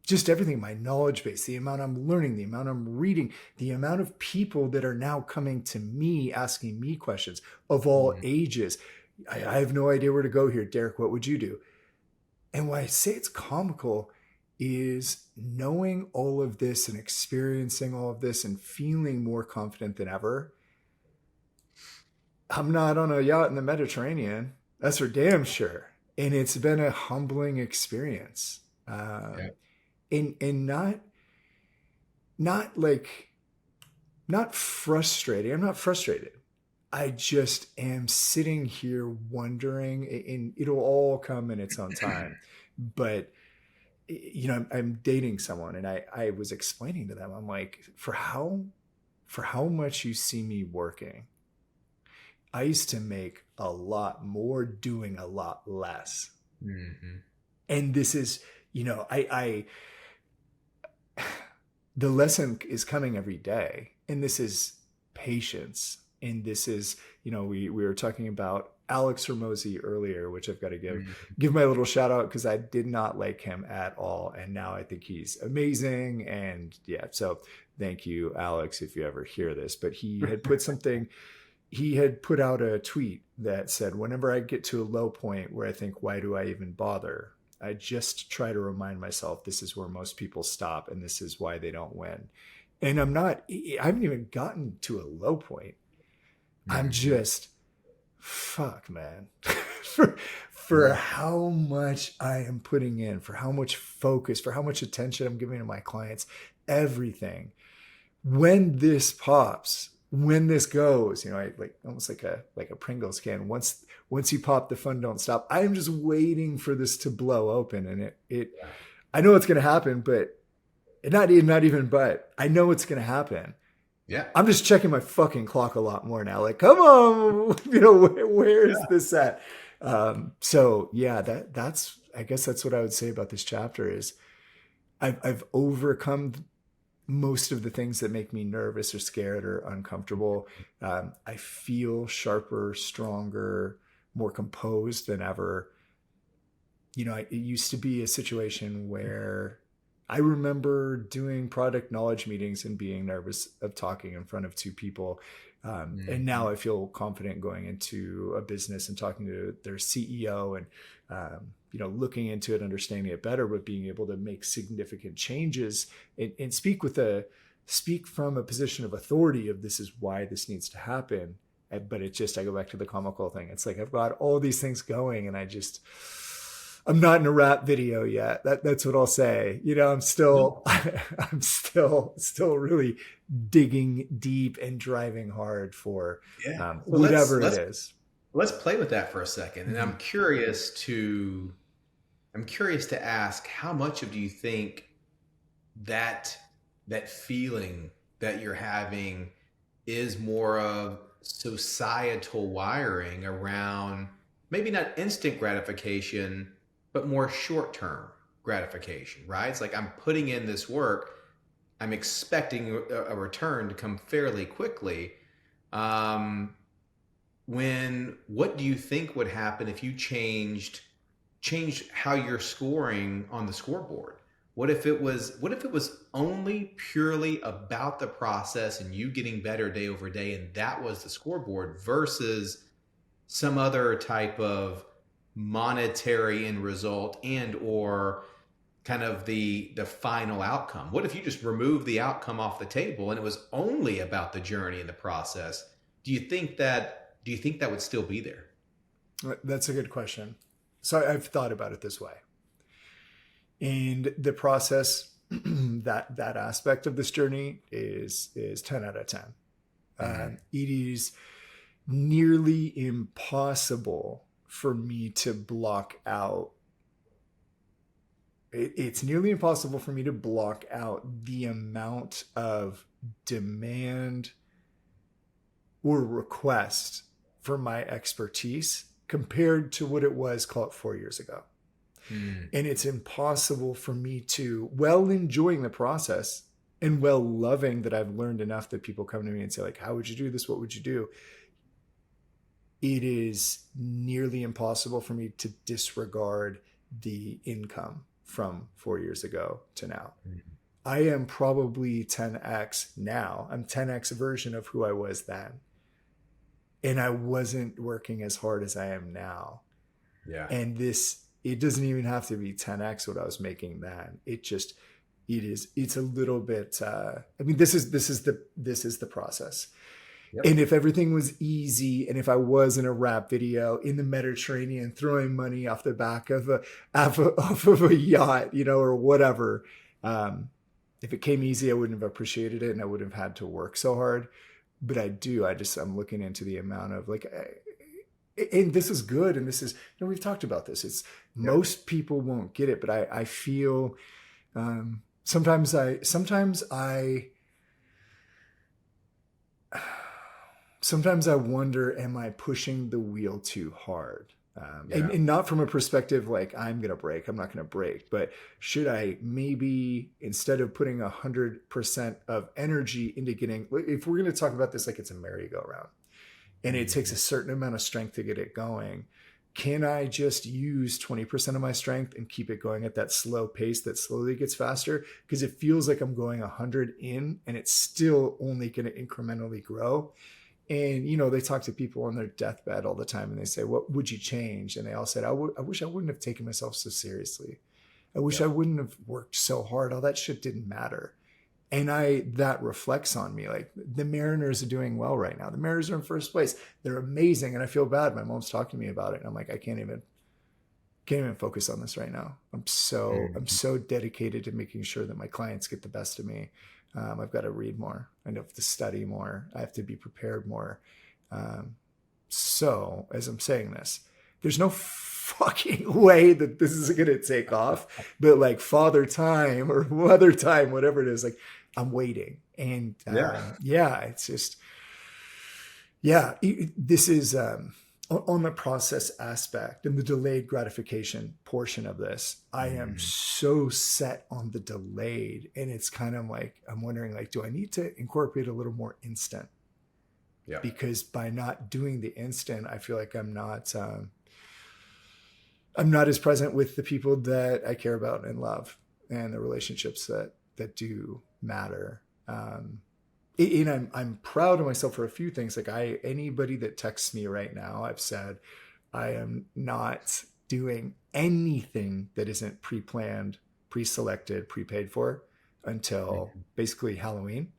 Just everything, my knowledge base, the amount I'm learning, the amount I'm reading, the amount of people that are now coming to me, asking me questions of all ages. I have no idea where to go here. Derek, what would you do? And why I say it's comical is knowing all of this and experiencing all of this and feeling more confident than ever. I'm not on a yacht in the Mediterranean. That's for damn sure. And it's been a humbling experience. And not frustrating. I'm not frustrated. I just am sitting here wondering, and it'll all come in its own time. But I'm dating someone, and I was explaining to them, I'm like, for how much you see me working, I used to make a lot more doing a lot less. And this is, the lesson is coming every day, and this is patience. And this is, we were talking about Alex Hormozy earlier, which I've got to give my little shout out, because I did not like him at all. And now I think he's amazing. And yeah, so thank you, Alex, if you ever hear this. But he had put out a tweet that said, whenever I get to a low point where I think, why do I even bother? I just try to remind myself this is where most people stop, and this is why they don't win. And I haven't even gotten to a low point. I'm just, fuck, man, for how much I am putting in, for how much focus, for how much attention I'm giving to my clients, everything. When this pops, when this goes, I like almost like a Pringles can. Once you pop, the fun don't stop. I'm just waiting for this to blow open, and I know it's going to happen, but not even. But I know it's going to happen. Yeah, I'm just checking my fucking clock a lot more now. Like, come on, where is this at? So yeah, that's I guess that's what I would say about this chapter is I've overcome most of the things that make me nervous or scared or uncomfortable. I feel sharper, stronger, more composed than ever. It used to be a situation where I remember doing product knowledge meetings and being nervous of talking in front of two people. And now I feel confident going into a business and talking to their CEO and, looking into it, understanding it better, but being able to make significant changes and speak from a position of authority of this is why this needs to happen. But I go back to the comical thing. It's like, I've got all these things going and I'm not in a rap video yet. That's what I'll say. I'm still really digging deep and driving hard for whatever it is. Let's play with that for a second. And I'm curious to ask, how much do you think that feeling that you're having is more of societal wiring around maybe not instant gratification, but more short-term gratification, right? It's like, I'm putting in this work, I'm expecting a return to come fairly quickly. What do you think would happen if you changed how you're scoring on the scoreboard? What if it was only purely about the process and you getting better day over day, and that was the scoreboard, versus some other type of monetary end result and or kind of the final outcome? What if you just removed the outcome off the table and it was only about the journey and the process? Do you think that would still be there? That's a good question. So I've thought about it this way. And the process, that aspect of this journey is 10 out of 10. It is nearly impossible for me to block out. It's nearly impossible for me to block out the amount of demand or request for my expertise compared to what it was, call it 4 years ago. And it's impossible for me to, well enjoying the process and well loving that I've learned enough that people come to me and say, like, how would you do this? What would you do? It is nearly impossible for me to disregard the income from 4 years ago to now. I am probably 10x now. I'm 10x version of who I was then. And I wasn't working as hard as I am now. Yeah. And it doesn't even have to be 10x what I was making then. It's a little bit, this is the process. Yep. And if everything was easy, and if I was in a rap video in the Mediterranean throwing money off the back of a yacht, or whatever, if it came easy, I wouldn't have appreciated it and I wouldn't have had to work so hard. But I'm looking into the amount of and this is good. And this is, we've talked about this. Most people won't get it, but I feel, sometimes I wonder, am I pushing the wheel too hard? And not from a perspective like I'm going to break, I'm not going to break, but should I maybe, instead of putting 100% of energy into getting, if we're going to talk about this like it's a merry-go-round and it takes a certain amount of strength to get it going, can I just use 20% of my strength and keep it going at that slow pace that slowly gets faster? Because it feels like I'm going 100 in and it's still only going to incrementally grow. And, they talk to people on their deathbed all the time and they say, what would you change? And they all said, I wish I wouldn't have taken myself so seriously. I wish I wouldn't have worked so hard. All that shit didn't matter. And that reflects on me. Like, the Mariners are doing well right now. The Mariners are in first place. They're amazing. And I feel bad. My mom's talking to me about it. And I'm like, I can't even focus on this right now. I'm so dedicated to making sure that my clients get the best of me. I've got to read more. I have to study more. I have to be prepared more. So as I'm saying this, there's no fucking way that this is going to take off, but like Father Time or Mother Time, whatever it is, like, I'm waiting. And it's just, this is, on the process aspect and the delayed gratification portion of this, I am so set on the delayed. And it's kind of like, I'm wondering, like, do I need to incorporate a little more instant? Yeah. Because by not doing the instant, I feel like I'm not as present with the people that I care about and love and the relationships that do matter. And I'm proud of myself for a few things. Like anybody that texts me right now, I've said I am not doing anything that isn't pre-planned, pre-selected, prepaid for until Mhm. basically Halloween.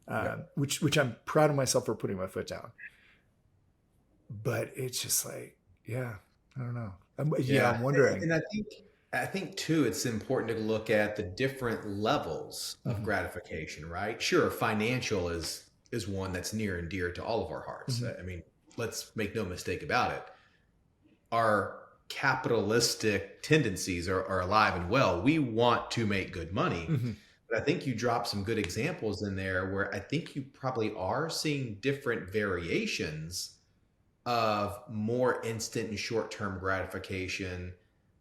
Yep. Which I'm proud of myself for putting my foot down. But it's just like, yeah, I don't know. Yeah. I'm wondering. And I think too, it's important to look at the different levels of Mm-hmm, gratification, right? Sure, financial is one that's near and dear to all of our hearts. mm-hmm, I mean, let's make no mistake about it. Our capitalistic tendencies are alive and well. We want to make good money. mm-hmm, But I think you dropped some good examples in there where I think you probably are seeing different variations of more instant and short-term gratification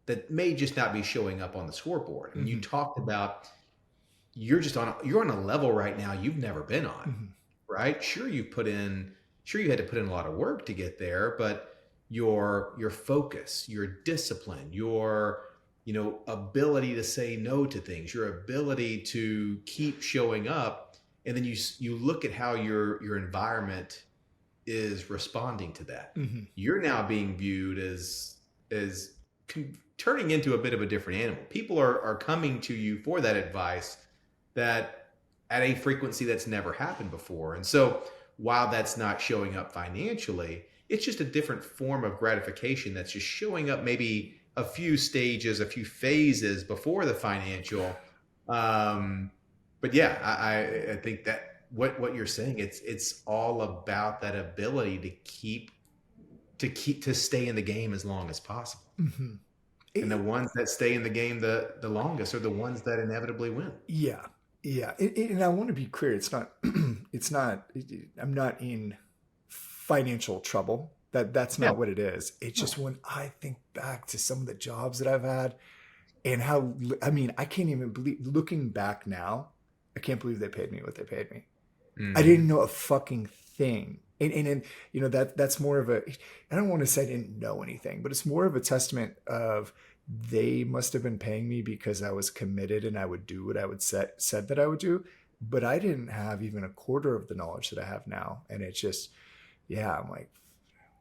that may just not be showing up on the scoreboard. I mean, you mm-hmm, talked about you're on a level right now you've never been on, mm-hmm, right? Sure you had to put in a lot of work to get there, but your focus, your discipline, your ability to say no to things, your ability to keep showing up, and then you look at how your environment is responding to that. mm-hmm. You're now being viewed as turning into a bit of a different animal. People are coming to you for that advice that at a frequency that's never happened before. And so while that's not showing up financially, it's just a different form of gratification that's just showing up maybe a few stages, a few phases before the financial. Um, but yeah, I think that what you're saying, it's all about that ability to stay in the game as long as possible. Mm-hmm. And the ones that stay in the game the longest are the ones that inevitably win. Yeah, yeah, and I want to be clear. It's not. It's not. I'm not in financial trouble. That's Yeah. not what it is. It's just No. when I think back to some of the jobs that I've had and how. I mean, I can't even believe. Looking back now, I can't believe they paid me what they paid me. I Hmm. didn't know a fucking thing. And that's more of a, I don't want to say I didn't know anything, but it's more of a testament of they must have been paying me because I was committed and I would do what I would said that I would do. But I didn't have even a quarter of the knowledge that I have now. And it's just, yeah, I'm like,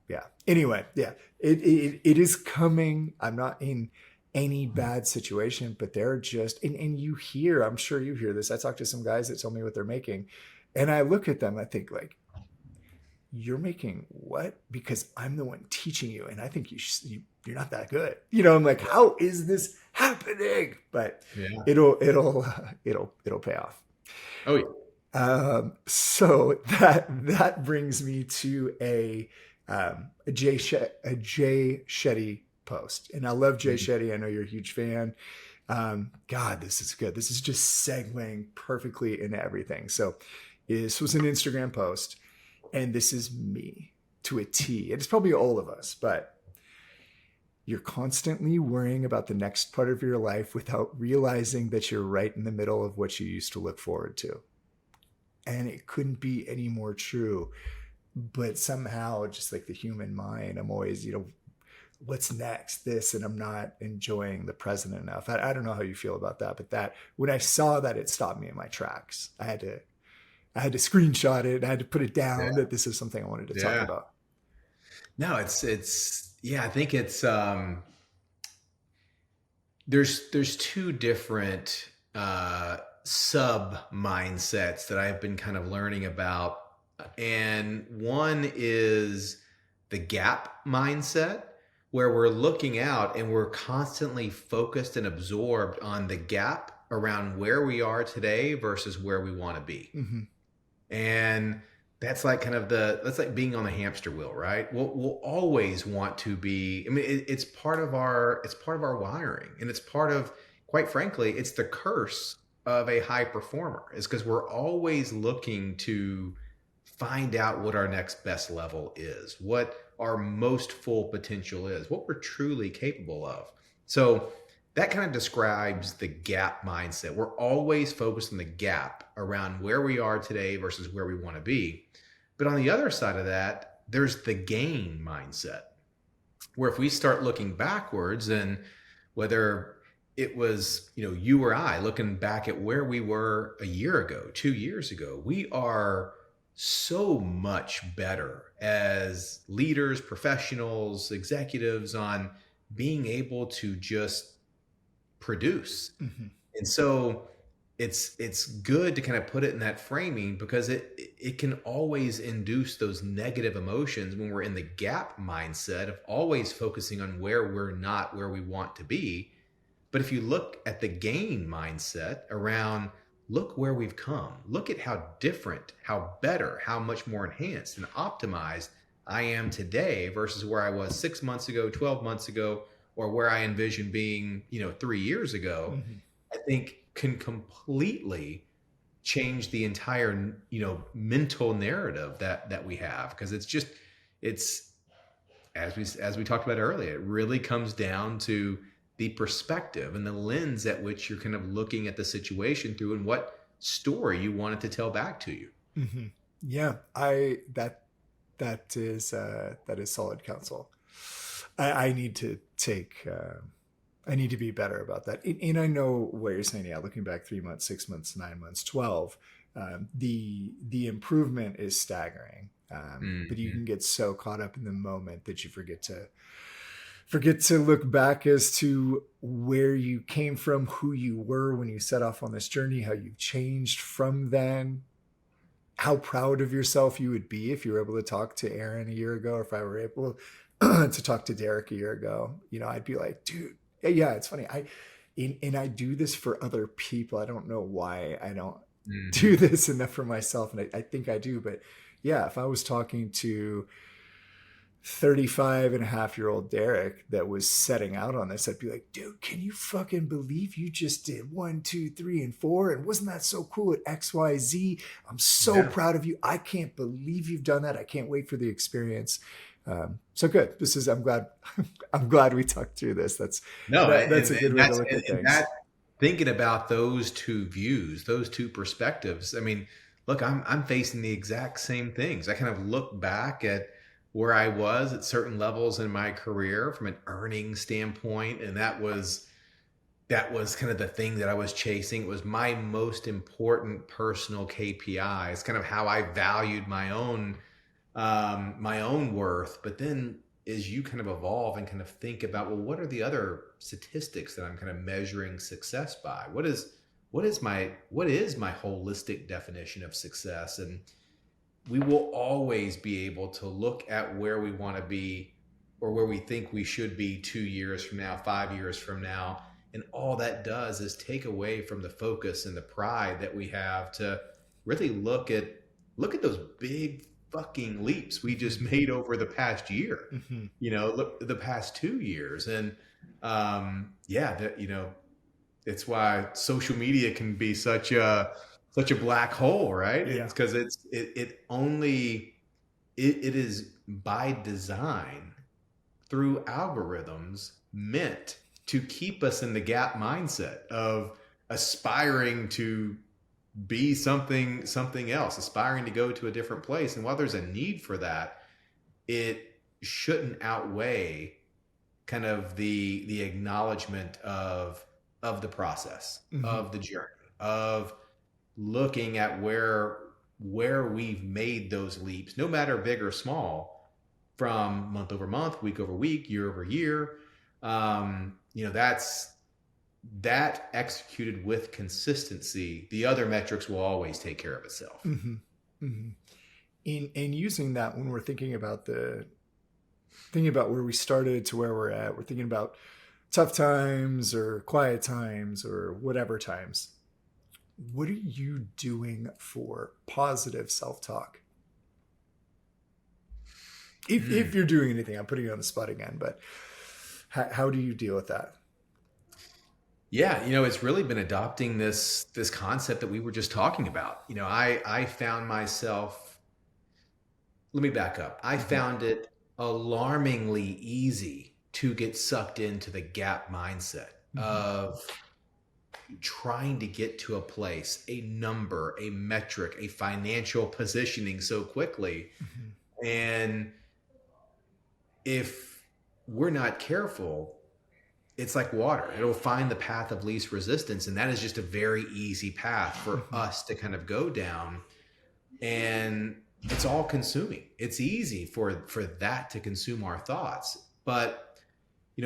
yeah. Anyway, yeah, it is coming. I'm not in any bad situation, but they're just, and you hear, I'm sure you hear this. I talk to some guys that tell me what they're making, and I look at them, I think like, you're making what? Because I'm the one teaching you, and I think you're not that good. I'm like, how is this happening? But Yeah. it'll pay off. Oh yeah. So that brings me to a Jay Shetty post, and I love Jay Mhm. Shetty. I know you're a huge fan. God, this is good. This is just segueing perfectly into everything. So this was an Instagram post, and this is me to a T. It's probably all of us, but you're constantly worrying about the next part of your life without realizing that you're right in the middle of what you used to look forward to. And it couldn't be any more true. But somehow, just like the human mind, I'm always, what's next? This, and I'm not enjoying the present enough. I don't know how you feel about that, but that when I saw that, it stopped me in my tracks. I had to screenshot it. I had to put it Yeah. down that this is something I wanted to talk Yeah. about. No, it's yeah, I think it's there's two different sub mindsets that I've been kind of learning about. And one is the gap mindset, where we're looking out and we're constantly focused and absorbed on the gap around where we are today versus where we want to be. Mm-hmm. And that's like being on the hamster wheel, right? We'll always want to be. I mean, it's part of our wiring, and it's part of, quite frankly, it's the curse of a high performer, is because we're always looking to find out what our next best level is, what our most full potential is, what we're truly capable of. So that kind of describes the gap mindset. We're always focused on the gap around where we are today versus where we want to be. But on the other side of that, there's the gain mindset, where if we start looking backwards, and whether it was, you or I looking back at where we were a year ago, 2 years ago, we are so much better as leaders, professionals, executives on being able to just produce. Hmm. And so it's good to kind of put it in that framing, because it can always induce those negative emotions when we're in the gap mindset of always focusing on where we're not where we want to be. But if you look at the gain mindset around, look where we've come, look at how different, how better, how much more enhanced and optimized I am today versus where I was 6 months ago, 12 months ago, or where I envisioned being, 3 years ago, Hmm. I think can completely change the entire, mental narrative that we have. Because it's as we talked about earlier, it really comes down to the perspective and the lens at which you're kind of looking at the situation through, and what story you want it to tell back to you. Hmm. Yeah, I that is solid counsel. I need to take. I need to be better about that. And I know what you're saying. Yeah, looking back 3 months, 6 months, 9 months, 12, the improvement is staggering. But you Hmm. can get so caught up in the moment that you forget to look back as to where you came from, who you were when you set off on this journey, how you've changed from then, how proud of yourself you would be if you were able to talk to Aaron a year ago, or if I were able to talk to Derek a year ago. I'd be like, dude, yeah, it's funny. And I do this for other people. I don't know why I don't Hmm. do this enough for myself, and I think I do. But yeah, if I was talking to 35 and a half year old Derek that was setting out on this, I'd be like, dude, can you fucking believe you just did 1, 2, 3, and 4? And wasn't that so cool at XYZ? I'm so Yeah. proud of you. I can't believe you've done that. I can't wait for the experience. So good. I'm glad, I'm glad we talked through this. No, That's and, a good and way to that's look at and things. that thinking about those two views, those two perspectives. I mean, look, I'm facing the exact same things. I kind of look back at where I was at certain levels in my career from an earning standpoint, and that was kind of the thing that I was chasing. It was my most important personal KPI. It's kind of how I valued my own worth. But then as you kind of evolve and kind of think about, well, what are the other statistics that I'm kind of measuring success by? What is my holistic definition of success? And we will always be able to look at where we want to be, or where we think we should be 2 years from now, 5 years from now. And all that does is take away from the focus and the pride that we have to really look at those big fucking leaps we just made over the past year. Hmm. Look, the past 2 years. And yeah, it's why social media can be such a black hole, right? Yeah. It's because it is by design, through algorithms, meant to keep us in the gap mindset of aspiring to be something else, aspiring to go to a different place. And while there's a need for that, it shouldn't outweigh kind of the acknowledgement of the process, Hmm. of the journey, of looking at where we've made those leaps, no matter big or small, from month over month, week over week, year over year. That's that executed with consistency. The other metrics will always take care of itself. Hmm. Hmm. In using that, when we're thinking about where we started to where we're at, we're thinking about tough times or quiet times or whatever times. What are you doing for positive self-talk? If Mm. you're doing anything, I'm putting you on the spot again, but how do you deal with that? Yeah, it's really been adopting this concept that we were just talking about. I found myself. Let me back up. I Hmm. found it alarmingly easy to get sucked into the gap mindset Hmm. of trying to get to a place, a number, a metric, a financial positioning so quickly. Hmm. And if we're not careful, it's like water. It'll find the path of least resistance. And that is just a very easy path for us to kind of go down. And it's all consuming. It's easy for that to consume our thoughts. But,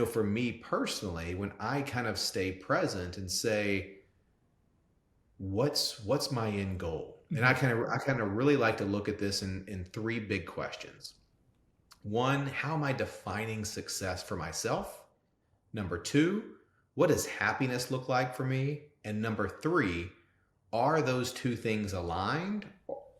for me personally, when I kind of stay present and say, what's my end goal? And I kind of really like to look at this in three big questions. One, how am I defining success for myself? Number two, what does happiness look like for me? And number three, are those two things aligned,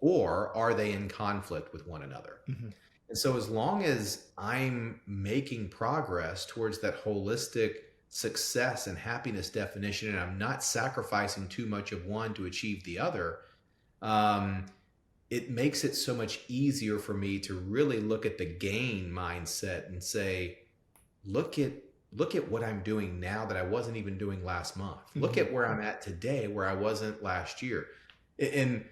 or are they in conflict with one another? And so as long as I'm making progress towards that holistic success and happiness definition, and I'm not sacrificing too much of one to achieve the other, it makes it so much easier for me to really look at the gain mindset and say, look at what I'm doing now that I wasn't even doing last month. Look at where I'm at today where I wasn't last year. And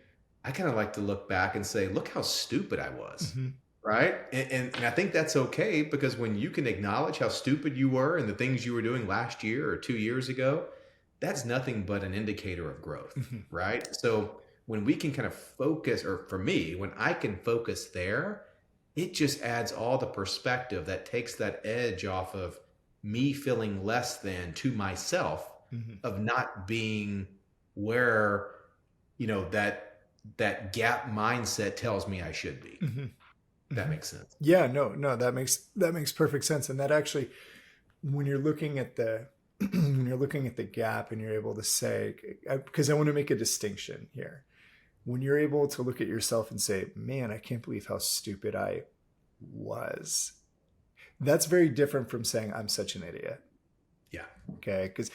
I kind of like to look back and say, look how stupid I was. Right. And I think that's okay, because when you can acknowledge how stupid you were and the things you were doing last year or 2 years ago, that's nothing but an indicator of growth. Right. So when we can kind of focus, or for me, when I can focus there, it just adds all the perspective that takes that edge off of me feeling less than to myself, of not being where, that gap mindset tells me I should be. That makes sense. Yeah, no, that makes perfect sense. And that actually, when you're looking at the gap and you're able to say, because I want to make a distinction here, when you're able to look at yourself and say, man, I can't believe how stupid I was. That's very different from saying I'm such an idiot. Yeah. Okay. Because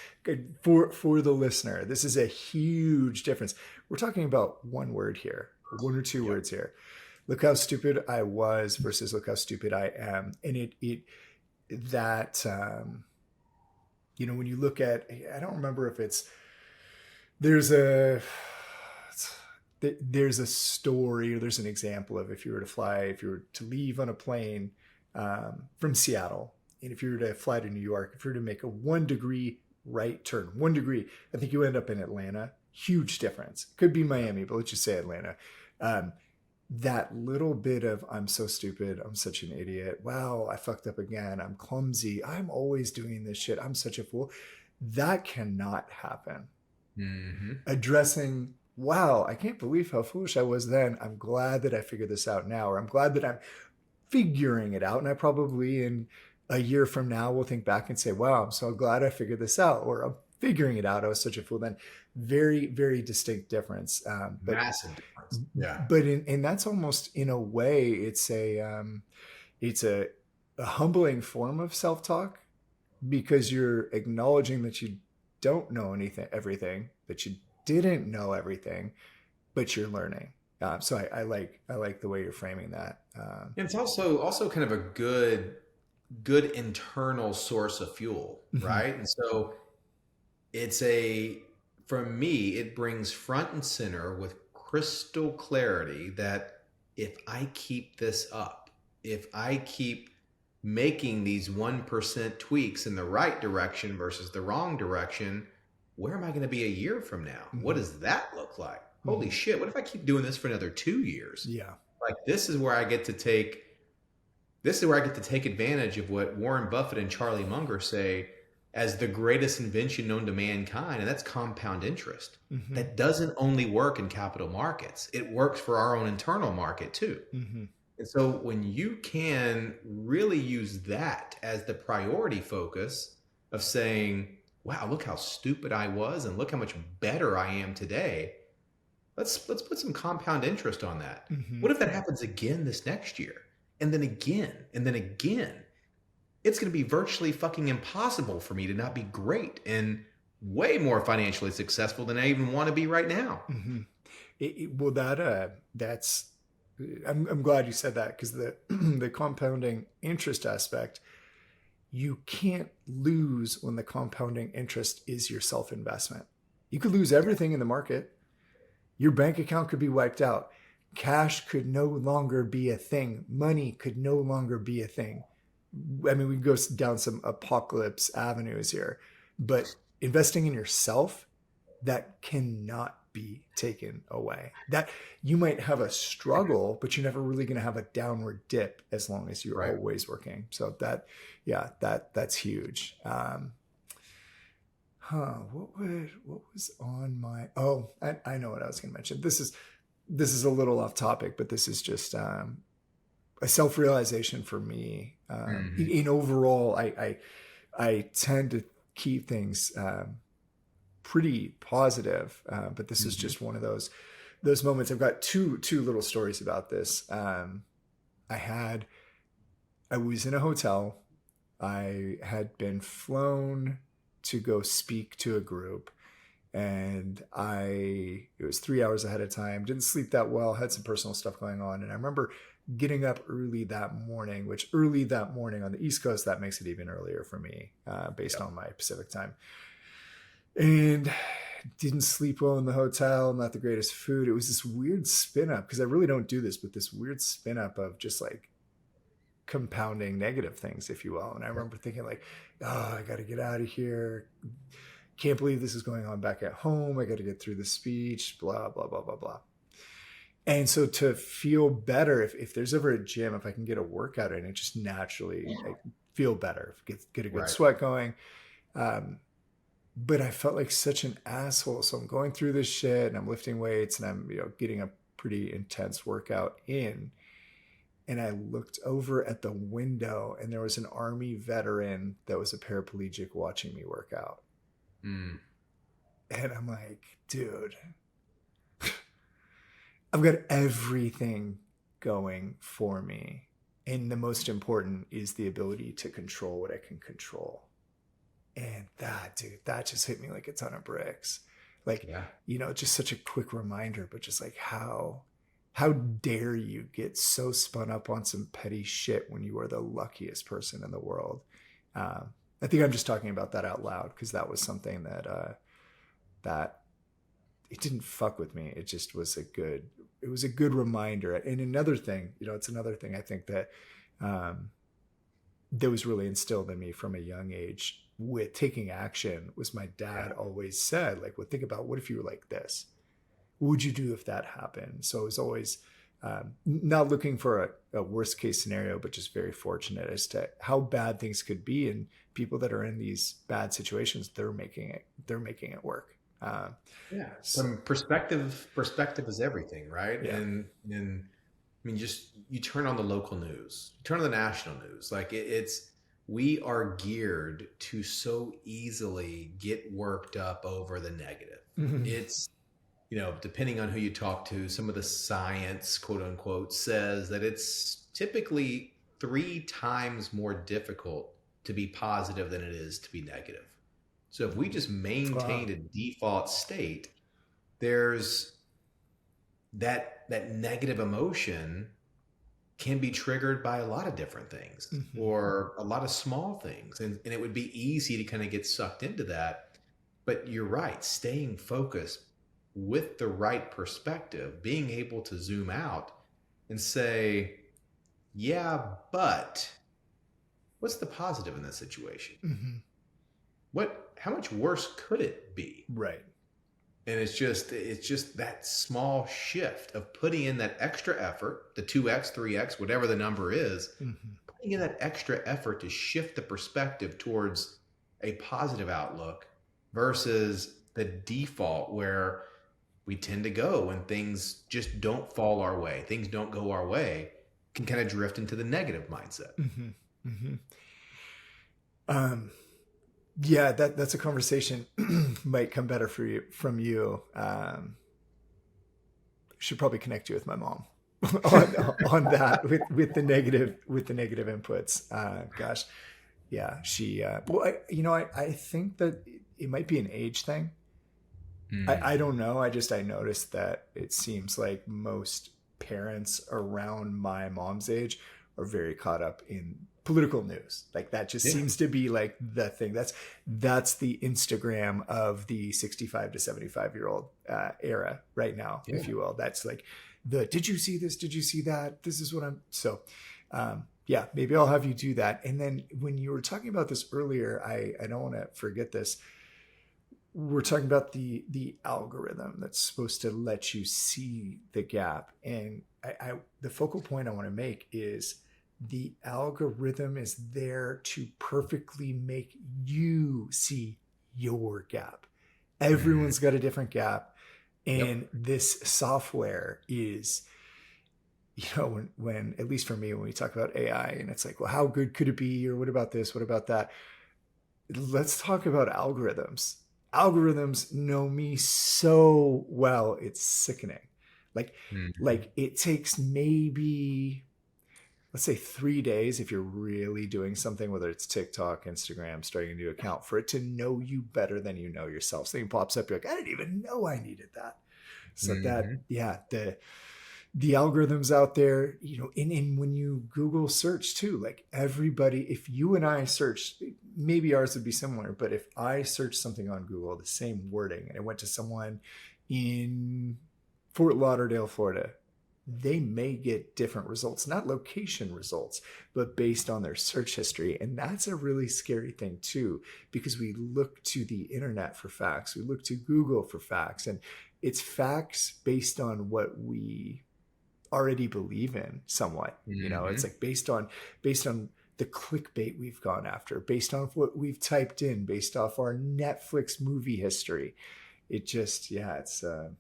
for the listener, this is a huge difference. We're talking about one word here, one or two words here. Look how stupid I was versus look how stupid I am. And when you look at, I don't remember if there's a story, or there's an example of, if you were to leave on a plane from Seattle, and if you were to fly to New York, if you were to make a 1 degree right turn, 1 degree, I think you end up in Atlanta. Huge difference. Could be Miami, but let's just say Atlanta. That little bit of, I'm so stupid, I'm such an idiot, wow, I fucked up again, I'm clumsy, I'm always doing this shit, I'm such a fool, that cannot happen. Addressing, wow, I can't believe how foolish I was then, I'm glad that I figured this out now, or I'm glad that I'm figuring it out, and I probably in a year from now will think back and say, wow, I'm so glad I figured this out, or I'm figuring it out, I was such a fool then. Very, very distinct difference. Massive difference. Yeah. But and that's almost, in a way, it's a humbling form of self-talk, because you're acknowledging that you don't know everything, that you didn't know everything, but you're learning. So I like the way you're framing that. And it's also kind of a good internal source of fuel, right? And so for me, it brings front and center with crystal clarity that if I keep this up, if I keep making these 1% tweaks in the right direction versus the wrong direction, where am I going to be a year from now? What does that look like? Holy shit, what if I keep doing this for another 2 years? Yeah. Like, this is where I get to take advantage of what Warren Buffett and Charlie Munger say as the greatest invention known to mankind, and that's compound interest. That doesn't only work in capital markets. It works for our own internal market too. And so when you can really use that as the priority focus of saying, wow, look how stupid I was and look how much better I am today. Let's put some compound interest on that. What if that happens again this next year? And then again, and then again? It's going to be virtually fucking impossible for me to not be great and way more financially successful than I even want to be right now. That's I'm glad you said that, because the compounding interest aspect, you can't lose when the compounding interest is your self-investment. You could lose everything in the market. Your bank account could be wiped out. Cash could no longer be a thing. Money could no longer be a thing. I mean, we can go down some apocalypse avenues here, but investing in yourself, that cannot be taken away. That you might have a struggle, but you're never really going to have a downward dip as long as you're Right. always working. So that, yeah, that's huge. What was on my, oh, I know what I was going to mention. This is a little off topic, but this is just, a self-realization for me. Hmm. In overall, I tend to keep things, pretty positive. But this is Hmm. just one of those moments. I've got two little stories about this. I had I was in a hotel. I had been flown to go speak to a group, and it was 3 hours ahead of time. Didn't sleep that well. Had some personal stuff going on, and I remember getting up early that morning. Which early that morning on the East Coast, that makes it even earlier for me, based Yep. on my Pacific time. And didn't sleep well in the hotel. Not the greatest food. It was this weird spin up, because I really don't do this, but this weird spin up of just like compounding negative things, if you will. And I remember thinking like, oh, I got to get out of here. Can't believe this is going on back at home. I got to get through the speech, blah, blah, blah, blah, blah. And so to feel better, if there's ever a gym, if I can get a workout in, it just naturally, I feel better, get a good Right. sweat going. Um, but I felt like such an asshole. So I'm going through this shit and I'm lifting weights and I'm, getting a pretty intense workout in. And I looked over at the window and there was an army veteran that was a paraplegic watching me work out. Mm. And I'm like, dude, I've got everything going for me. And the most important is the ability to control what I can control. And that, dude, that just hit me like a ton of bricks. Like, Yeah. just such a quick reminder, but just like how dare you get so spun up on some petty shit when you are the luckiest person in the world? I think I'm just talking about that out loud because that was something that it didn't fuck with me. It just was it was a good reminder. And another thing, it's another thing I think that, um, that was really instilled in me from a young age with taking action was my dad Yeah. always said, like, well, think about what if you were like this? What would you do if that happened? So it was always, not looking for a worst case scenario, but just very fortunate as to how bad things could be. And people that are in these bad situations, they're making it work. Yeah. So Perspective is everything, right? yeah. And I mean, just you turn on the local news, you turn on the national news, like it's we are geared to so easily get worked up over the negative. Mhm. It's depending on who you talk to, some of the science, quote unquote, says that it's typically 3 times more difficult to be positive than it is to be negative. So if we just Wow. maintained a default state, there's that negative emotion can be triggered by a lot of different things Mhm. or a lot of small things. And it would be easy to kind of get sucked into that. But you're right, staying focused with the right perspective, being able to zoom out and say, yeah, but what's the positive in this situation? Mhm. How much worse could it be? Right. And it's just that small shift of putting in that extra effort, the 2x, 3x, whatever the number is, Mhm. putting in that extra effort to shift the perspective towards a positive outlook versus the default where we tend to go when things just don't fall our way, things don't go our way, can kind of drift into the negative mindset. Mhm. Mhm. Um, yeah, that's a conversation might come better for you from you. Should probably connect you with my mom on that with the negative inputs. Gosh, yeah, she. Well, I think that it might be an age thing. I Mm. don't know. I noticed that it seems like most parents around my mom's age are very caught up in political news. Like that just Yeah. seems to be like the thing. That's the Instagram of the 65 to 75-year-old era right now, if Yeah. you will. That's like the did you see this? Did you see that? This is what I'm so. Yeah, maybe I'll have you do that. And then when you were talking about this earlier, I don't want to forget this. We're talking about the algorithm that's supposed to let you see the gap. And the focal point I want to make is the algorithm is there to perfectly make you see your gap. Mm. Everyone's got a different gap. Yep. And this software is, when at least for me, when we talk about AI and it's like, well, how good could it be? Or what about this? What about that? Let's talk about algorithms. Algorithms know me so well, it's sickening. Like, Mhm. like it takes maybe, let's say 3 days if you're really doing something, whether it's TikTok, Instagram, starting a new account, for it to know you better than you know yourself. Something pops up, you're like, I didn't even know I needed that. So that, Mhm. yeah, the algorithms out there, and when you Google search too, like everybody, if you and I search, maybe ours would be similar, but if I search something on Google, the same wording, and I went to someone in Fort Lauderdale, Florida, they may get different results, not location results, but based on their search history. And that's a really scary thing too, because we look to the internet for facts, we look to Google for facts, and it's facts based on what we already believe in somewhat. It's Mhm. like based on the clickbait we've gone after, based on what we've typed in, based off our Netflix movie history. It just, yeah, it's I'm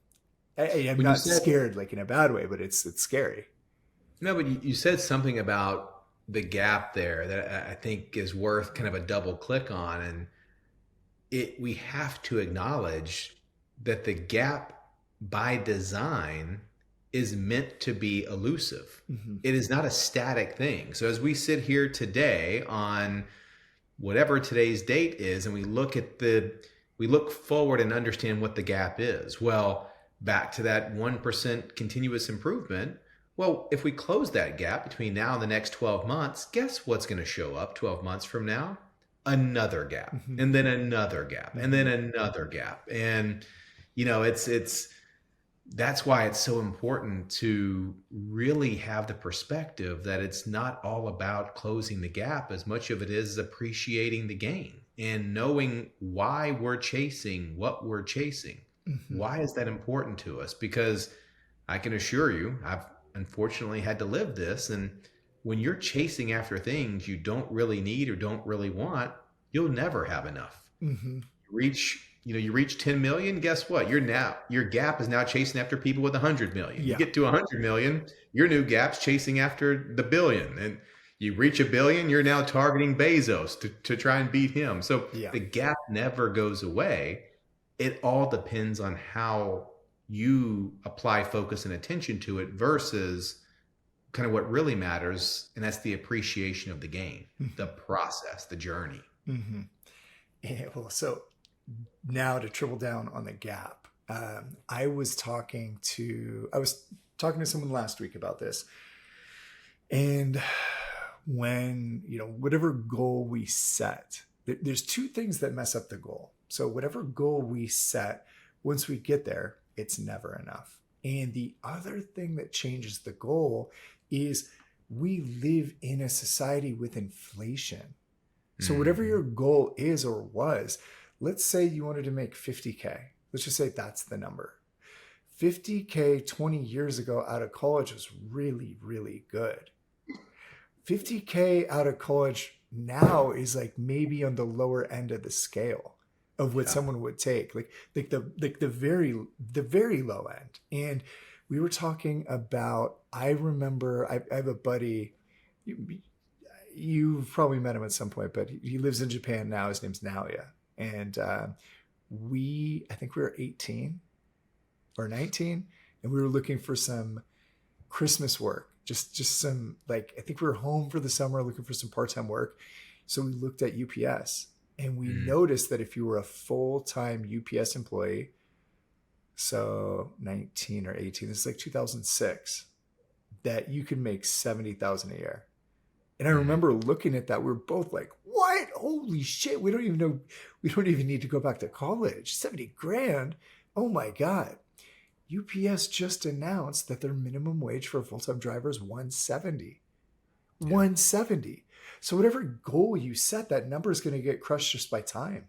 When you not said scared like in a bad way, but it's scary. no, but you said something about the gap there that I think is worth kind of a double click on, and we have to acknowledge that the gap by design is meant to be elusive. Mm-hmm. It is not a static thing. So as we sit here today on whatever today's date is, and we look forward and understand what the gap is. Well, back to that 1% continuous improvement. Well, if we close that gap between now and the next 12 months, guess what's going to show up 12 months from now? Another gap, Mm-hmm. and then another gap, and Mm-hmm. then another gap. And it's that's why it's so important to really have the perspective that it's not all about closing the gap as much of it is appreciating the gain and knowing why we're chasing what we're chasing. Mm-hmm. Why is that important to us? Because I can assure you, I've unfortunately had to live this. And when you're chasing after things you don't really need or don't really want, you'll never have enough. Mm-hmm. You reach 10 million, guess what? Your gap is now chasing after people with 100 million. You Yeah. get to 100 million, your new gap's chasing after the billion. And you reach a billion, you're now targeting Bezos to try and beat him. So Yeah. the gap never goes away. It all depends on how you apply focus and attention to it versus kind of what really matters, and that's the appreciation of the game, the Mm-hmm. process, the journey. Mm-hmm. Yeah, well, so now to triple down on the gap, I was talking to someone last week about this, and when whatever goal we set, there's two things that mess up the goal. So whatever goal we set, once we get there, it's never enough. And the other thing that changes the goal is we live in a society with inflation. So whatever Hmm. your goal is or was, let's say you wanted to make 50K. Let's just say that's the number. 50K 20 years ago out of college was really, really good. 50K out of college now is like maybe on the lower end of the scale of what Yeah. someone would take, like the very low end. And we were talking about, I remember I have a buddy, you've probably met him at some point, but he lives in Japan now. His name's Naoya. And I think we were 18 or 19, and we were looking for some Christmas work. Just some, like, I think we were home for the summer looking for some part-time work. So we looked at UPS, and we Mm. noticed that if you were a full-time UPS employee, so 19 or 18, this is like 2006, that you could make 70,000 a year. And I Mm. remember looking at that, we were both like, what? Holy shit. We don't even know. We don't even need to go back to college. 70 grand. Oh my God. UPS just announced that their minimum wage for a full-time driver is 170. Yeah. 170. So whatever goal you set, that number is going to get crushed just by time.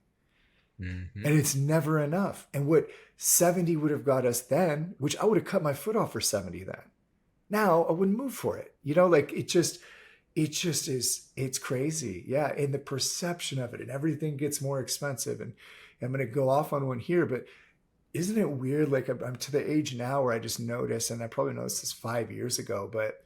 Hmm. And it's never enough. And what 70 would have got us then, which I would have cut my foot off for 70 then. Now I wouldn't move for it. Like it just is, it's crazy. Yeah. And the perception of it, and everything gets more expensive. And I'm going to go off on one here, but isn't it weird? Like I'm to the age now where I just notice, and I probably noticed this 5 years ago, but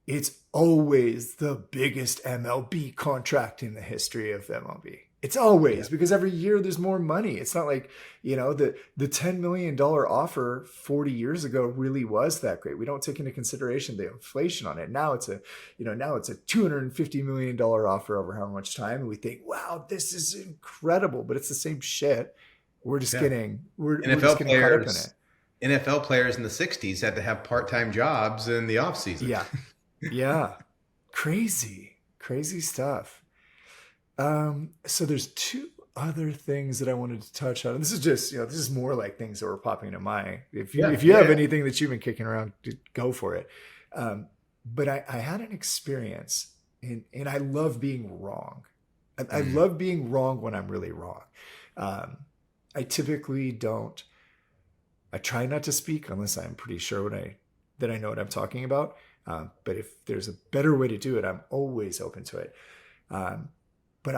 it's always the biggest MLB contract in the history of MLB. It's Yeah. always, because every year there's more money. It's not like, the $10 million offer 40 years ago really was that great. We don't take into consideration the inflation on it. Now it's a $250 million offer over how much time. And we think, wow, this is incredible, but it's the same shit. We're just Yeah. getting, we're just NFL getting caught up in players, it. NFL players in the 60s had to have part-time jobs in the off season. Yeah. Yeah. Crazy, crazy stuff. So there's two other things that I wanted to touch on. And this is just, this is more like things that were popping into my. If you Yeah. if you Yeah. have Yeah. anything that you've been kicking around, go for it. But I had an experience, and I love being wrong. I Mm. love being wrong when I'm really wrong. Um, I typically don't. I try not to speak unless I'm pretty sure that I know what I'm talking about. But if there's a better way to do it, I'm always open to it. Um, but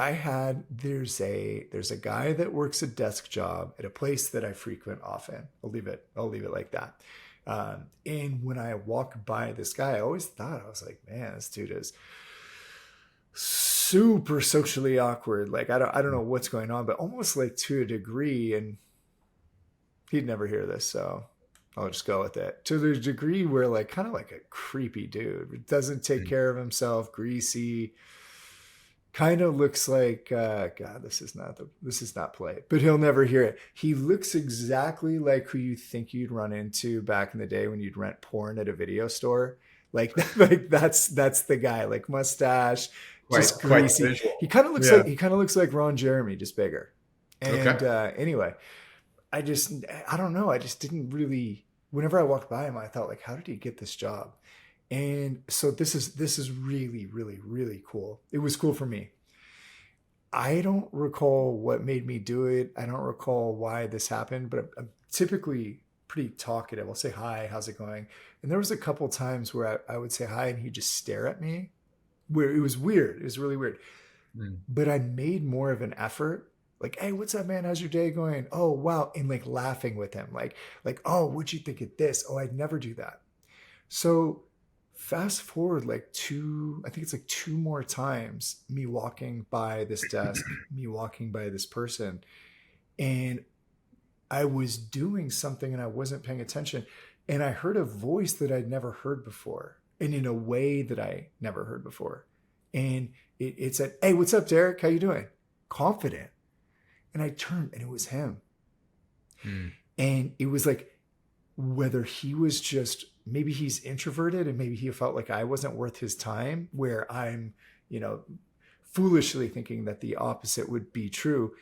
there's a guy that works a desk job at a place that I frequent often. I'll leave it like that. And when I walk by this guy, I was like, man, this dude is super socially awkward. Like I don't know what's going on, but almost like to a degree. And he'd never hear this, so I'll just go with it. To the degree where, like, kind of like a creepy dude, doesn't take Mm. care of himself, greasy, kind of looks like God. This is not polite, but he'll never hear it. He looks exactly like who you think you'd run into back in the day when you'd rent porn at a video store. Like, like that's the guy. Like mustache, just Quite the greasy. visual. He Yeah. kind of looks like Ron Jeremy, just bigger. Okay. And anyway, I don't know. I just didn't really, whenever I walked by him, I thought, like, how did he get this job? And so this is really, really, really cool. It was cool for me. I don't recall what made me do it. I don't recall why this happened, but I'm typically pretty talkative. I'll say hi, how's it going? And there was a couple times where I would say hi and he'd just stare at me, where it was weird. It was really weird. Mm. But I made more of an effort. Like, hey, what's up, man? How's your day going? Oh, wow. And like laughing with him. Oh, what'd you think of this? Oh, I'd never do that. So fast forward I think it's like two more times, me walking by this desk, me walking by this person, and I was doing something and I wasn't paying attention. And I heard a voice that I'd never heard before, and in a way that I never heard before. And it said, hey, what's up, Derek? How you doing? Confident. And I turned and it was him. Mm. And it was like, whether he was just, maybe he's introverted and maybe he felt like I wasn't worth his time, where I'm, foolishly thinking that the opposite would be true.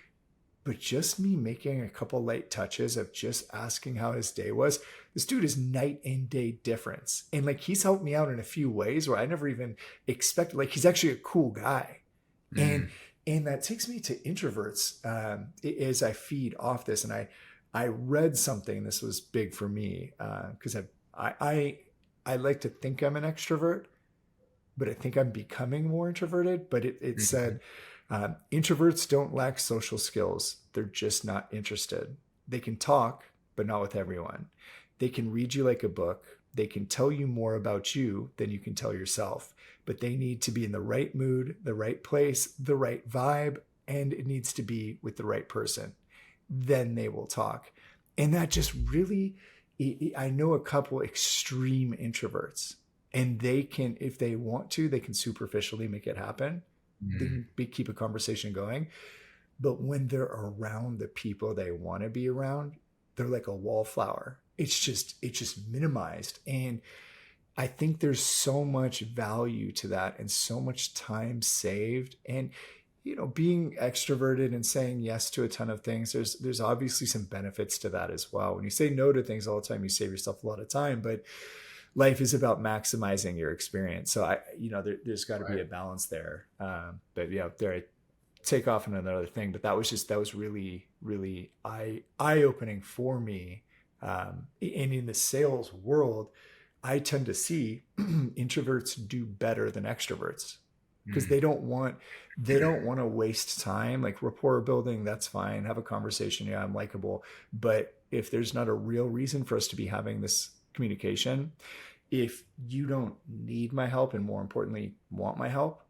But just me making a couple light touches of just asking how his day was, this dude is night and day difference. And like, he's helped me out in a few ways where I never even expected. Like, he's actually a cool guy. And Mm. and that takes me to introverts, as I feed off this. And I read something. This was big for me because I like to think I'm an extrovert, but I think I'm becoming more introverted. But it Mhm. said, introverts don't lack social skills. They're just not interested. They can talk, but not with everyone. They can read you like a book. They can tell you more about you than you can tell yourself, but they need to be in the right mood, the right place, the right vibe, and it needs to be with the right person. Then they will talk. And that just really, I know a couple extreme introverts, and they can, if they want to, they can superficially make it happen. They Mm. can keep a conversation going. But when they're around the people they want to be around, they're like a wallflower. It's just minimized. And I think there's so much value to that and so much time saved. And being extroverted and saying yes to a ton of things, there's obviously some benefits to that as well. When you say no to things all the time, you save yourself a lot of time. But life is about maximizing your experience. So there's got to be Right. a balance there. But yeah, there I take off on another thing, but that was really, really eye opening for me. And in the sales world, I tend to see introverts do better than extroverts because Mm. they don't want to waste time. Like rapport building, that's fine. Have a conversation. Yeah, I'm likable. But if there's not a real reason for us to be having this communication, if you don't need my help and more importantly want my help,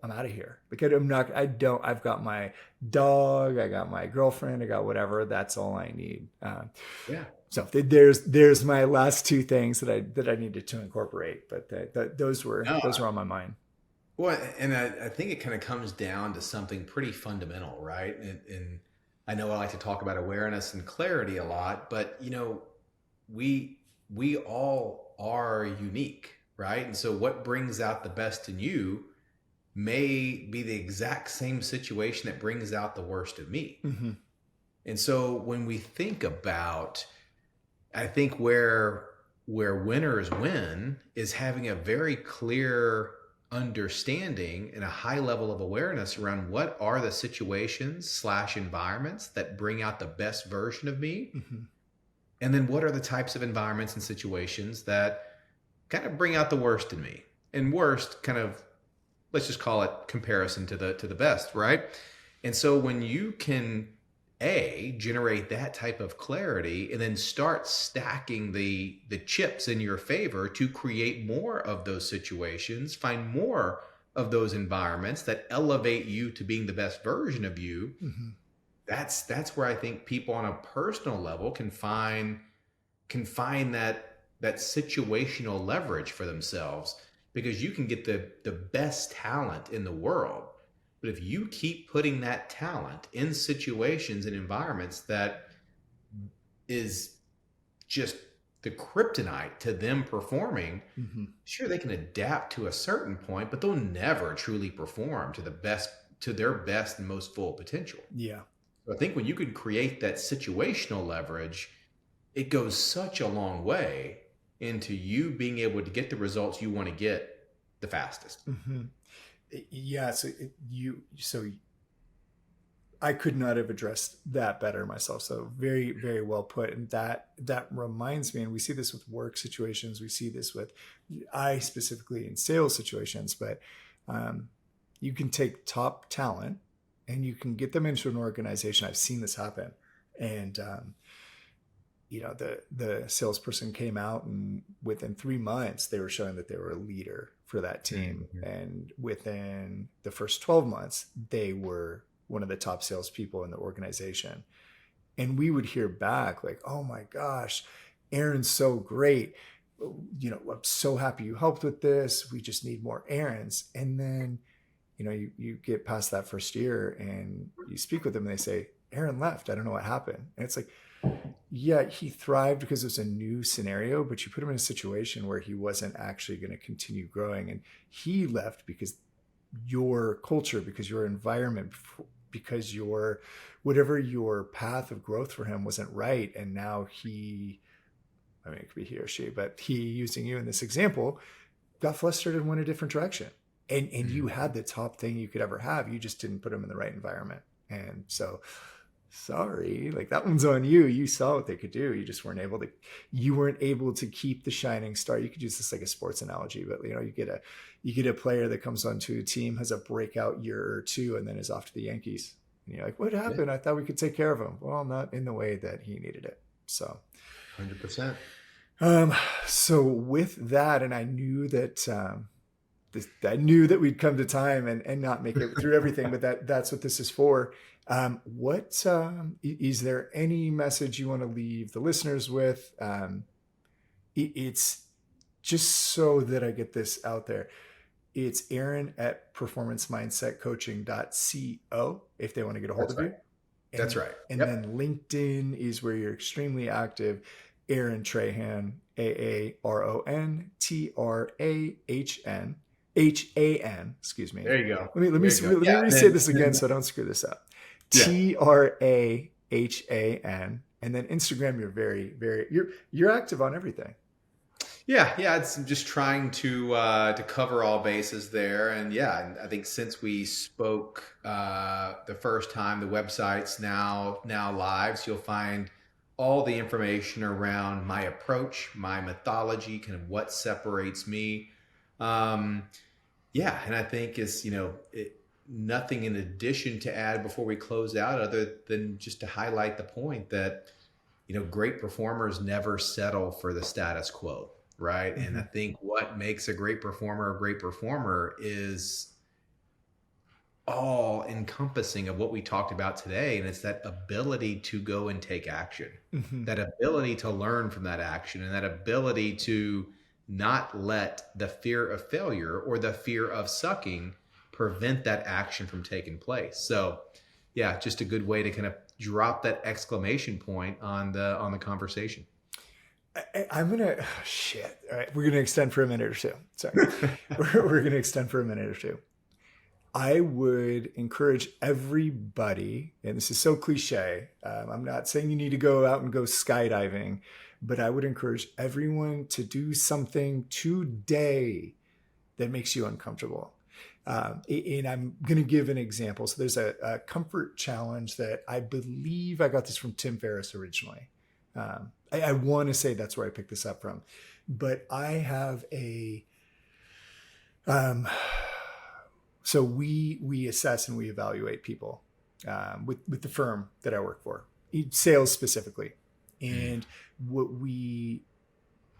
I'm out of here. Like I've got my dog, I got my girlfriend, I got whatever. That's all I need. Yeah. So there's my last two things that I needed to incorporate, but No, those were on my mind. well, and I think it kind of comes down to something pretty fundamental, right? And I know I like to talk about awareness and clarity a lot, but we we all are unique, right? And so what brings out the best in you may be the exact same situation that brings out the worst of me. Mm-hmm. And so when we think about, I think where winners win is having a very clear understanding and a high level of awareness around what are the situations slash environments that bring out the best version of me, Mm-hmm. and then what are the types of environments and situations that kind of bring out the worst in me. And worst kind of, let's just call it comparison to the best, right? And so when you can generate that type of clarity and then start stacking the chips in your favor to create more of those situations, find more of those environments that elevate you to being the best version of you, Mm-hmm. that's where I think people on a personal level can find that situational leverage for themselves, because you can get the best talent in the world, but if you keep putting that talent in situations and environments that is just the kryptonite to them performing, Mm-hmm. sure, they can adapt to a certain point, but they'll never truly perform to their best and most full potential. Yeah. So I think when you can create that situational leverage, it goes such a long way into you being able to get the results you want to get the fastest. Mm-hmm. Yeah. So I could not have addressed that better myself. So very, very well put. And that reminds me, and we see this with work situations. We see this with I specifically in sales situations, but um, you can take top talent and you can get them into an organization. I've seen this happen. And the salesperson came out and within 3 months they were showing that they were a leader for that team. Mhm. And within the first 12 months, they were one of the top salespeople in the organization. And we would hear back like, "Oh my gosh, Aaron's so great. I'm so happy you helped with this. We just need more Aarons." And then, you get past that first year and you speak with them and they say, "Aaron left. I don't know what happened." And it's like, yeah, he thrived because it was a new scenario, but you put him in a situation where he wasn't actually going to continue growing. And he left because your culture, because your environment, because whatever your path of growth for him wasn't right. And now it could be he or she, but he, using you in this example, got flustered and went a different direction. And you had the top thing you could ever have. You just didn't put him in the right environment. And so, sorry, like that one's on you. You saw what they could do. You weren't able to keep the shining star. You could use this like a sports analogy, but you get a player that comes onto a team, has a breakout year or two, and then is off to the Yankees. And you're like, "What Yeah, happened? I thought we could take care of him." Well, not in the way that he needed it. So, 100%. um, so with that, and I knew that, I knew that we'd come to time and not make it through everything, but that's what this is for. What is there any message you want to leave the listeners with? It's just so that I get this out there. It's Aaron at performancemindsetcoaching.co if they want to get a hold That's of right. you. That's And right. and Yep. then LinkedIn is where you're extremely active. Aaron Trahan, AARONTRAHN, excuse me. There you go. Let me There you go. let me Yeah. re-say this again so I don't screw this up. Yeah. TRAHAN, and then Instagram. You're very, very you're active on everything. Yeah, it's just trying to cover all bases there, and yeah, and I think since we spoke the first time, the website's now live, so you'll find all the information around my approach, my methodology, kind of what separates me. Um, yeah, and I think is nothing in addition to add before we close out, other than just to highlight the point that great performers never settle for the status quo, right? And I Mm-hmm. think what makes a great performer is all encompassing of what we talked about today. And it's that ability to go and take action, Mm-hmm. that ability to learn from that action, and that ability to not let the fear of failure or the fear of sucking prevent that action from taking place. So, yeah, just a good way to kind of drop that exclamation point on the conversation. I'm gonna shit. All right, we're gonna extend for a minute or two. Sorry, we're gonna extend for a minute or two. I would encourage everybody, and this is so cliche. I'm not saying you need to go out and go skydiving, but I would encourage everyone to do something today that makes you uncomfortable. And I'm going to give an example. So there's a comfort challenge that I believe I got this from Tim Ferriss originally. I want to say that's where I picked this up from, but I have a so we assess and we evaluate people with the firm that I work for, sales specifically, Mm. and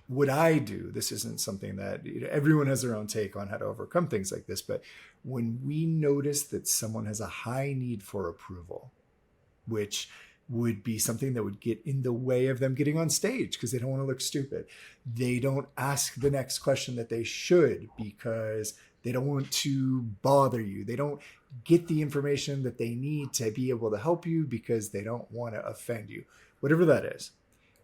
what I do. This isn't something that everyone has their own take on how to overcome things like this, but when we notice that someone has a high need for approval, which would be something that would get in the way of them getting on stage because they don't want to look stupid. They don't ask the next question that they should because they don't want to bother you. They don't get the information that they need to be able to help you because they don't want to offend you. Whatever that is.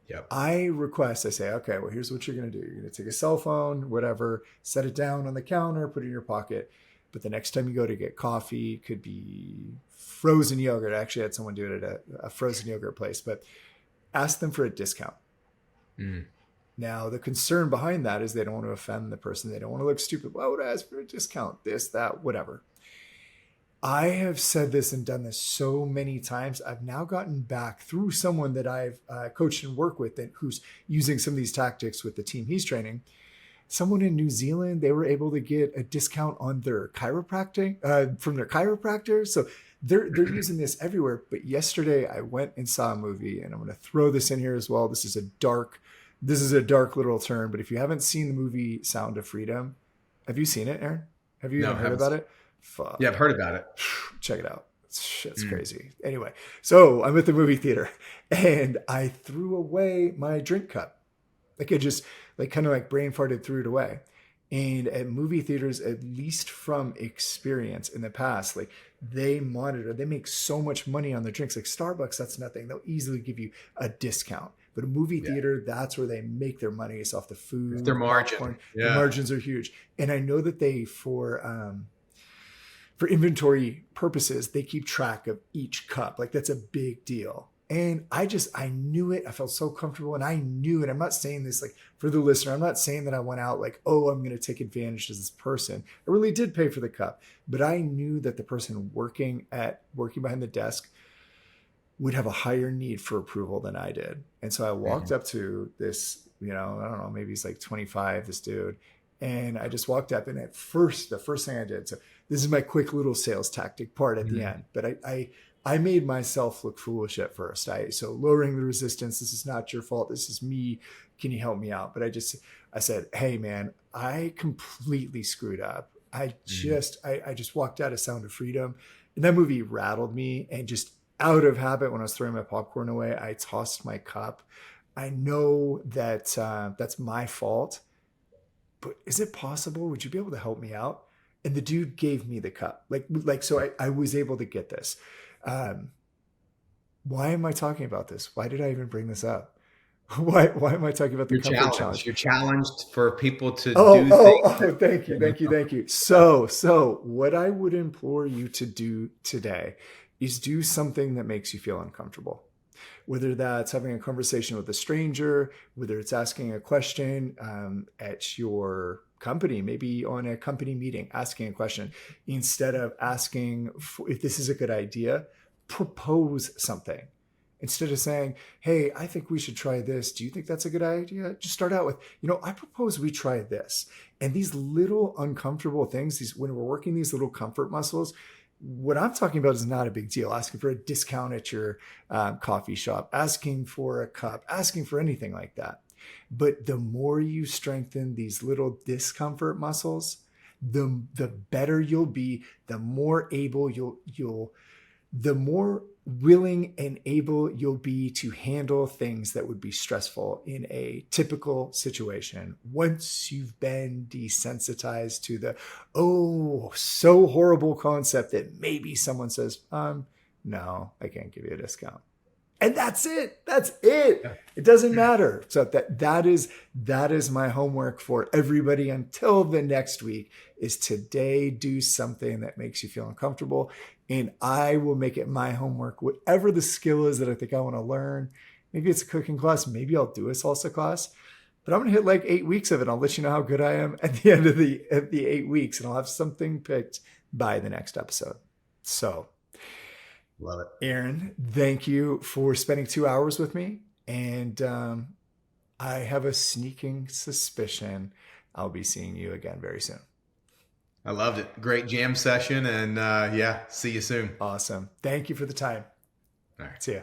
Yep. I say, okay, well, here's what you're going to do. You're going to take a cell phone, whatever, set it down on the counter, put it in your pocket. But the next time you go to get coffee, it could be frozen yogurt. I actually had someone do it at a frozen yogurt place, but ask them for a discount. Mm. Now, the concern behind that is they don't want to offend the person. They don't want to look stupid. Why would I ask for a discount? This, that, whatever. I have said this and done this so many times. I've now gotten back through someone that I've coached and worked with and who's using some of these tactics with the team he's training. Someone in New Zealand, they were able to get a discount on their chiropractic from their chiropractor. So they're using this everywhere. But yesterday I went and saw a movie, and I'm going to throw this in here as well. This is a dark literal term. But if you haven't seen the movie Sound of Freedom, have you seen it, Aaron? Have you No, even heard about it? Fuck. Yeah, I've heard about it. Check it out. Shit's crazy. Anyway, so I'm at the movie theater and I threw away my drink cup. Like I just kind of like brain farted, threw it away. And at movie theaters, at least from experience in the past, like they make so much money on their drinks. Like Starbucks, that's nothing. They'll easily give you a discount. But a movie theater, that's where they make their money. It's off the food, It's their margin. popcorn. Yeah. The margins are huge. And I know that they, for inventory purposes, they keep track of each cup. Like that's a big deal. And I knew it. I felt so comfortable and I knew it. I'm not saying this like for the listener. I'm not saying that I went out like, oh, I'm going to take advantage of this person. I really did pay for the cup, but I knew that the person working behind the desk would have a higher need for approval than I did. And so I walked up to this, I don't know, maybe he's like 25, this dude. And I just walked up and the first thing I did, so this is my quick little sales tactic part at the end, but I made myself look foolish at first. So lowering the resistance, this is not your fault. This is me. Can you help me out? But I said, hey man, I completely screwed up. I just walked out of Sound of Freedom and that movie rattled me, and just out of habit, when I was throwing my popcorn away, I tossed my cup. I know that that's my fault, but is it possible? Would you be able to help me out? And the dude gave me the cup. So I was able to get this. Why am I talking about this? Why did I even bring this up? Why am I talking about the comfort challenge? You're challenged for people to do things. Thank you. So what I would implore you to do today is do something that makes you feel uncomfortable. whether that's having a conversation with a stranger, whether it's asking a question at your company, maybe on a company meeting, asking a question. Instead of asking if this is a good idea, propose something. Instead of saying, hey, I think we should try this. Do you think that's a good idea? Just start out with, I propose we try this. And these little uncomfortable things, when we're working these little comfort muscles, what I'm talking about is not a big deal. Asking for a discount at your coffee shop, asking for a cup, asking for anything like that. But the more you strengthen these little discomfort muscles, the better you'll be, the more able the more willing and able you'll be to handle things that would be stressful in a typical situation. Once you've been desensitized to the, so horrible concept that maybe someone says, no, I can't give you a discount. And that's it. That's it. It doesn't matter. So that is my homework for everybody until the next week is today do something that makes you feel uncomfortable. And I will make it my homework, whatever the skill is that I think I want to learn. Maybe it's a cooking class. Maybe I'll do a salsa class. But I'm going to hit like 8 weeks of it. I'll let you know how good I am at the end of the 8 weeks. And I'll have something picked by the next episode. So love it. Aaron, thank you for spending 2 hours with me. And I have a sneaking suspicion I'll be seeing you again very soon. I loved it. Great jam session. And see you soon. Awesome. Thank you for the time. All right. See ya.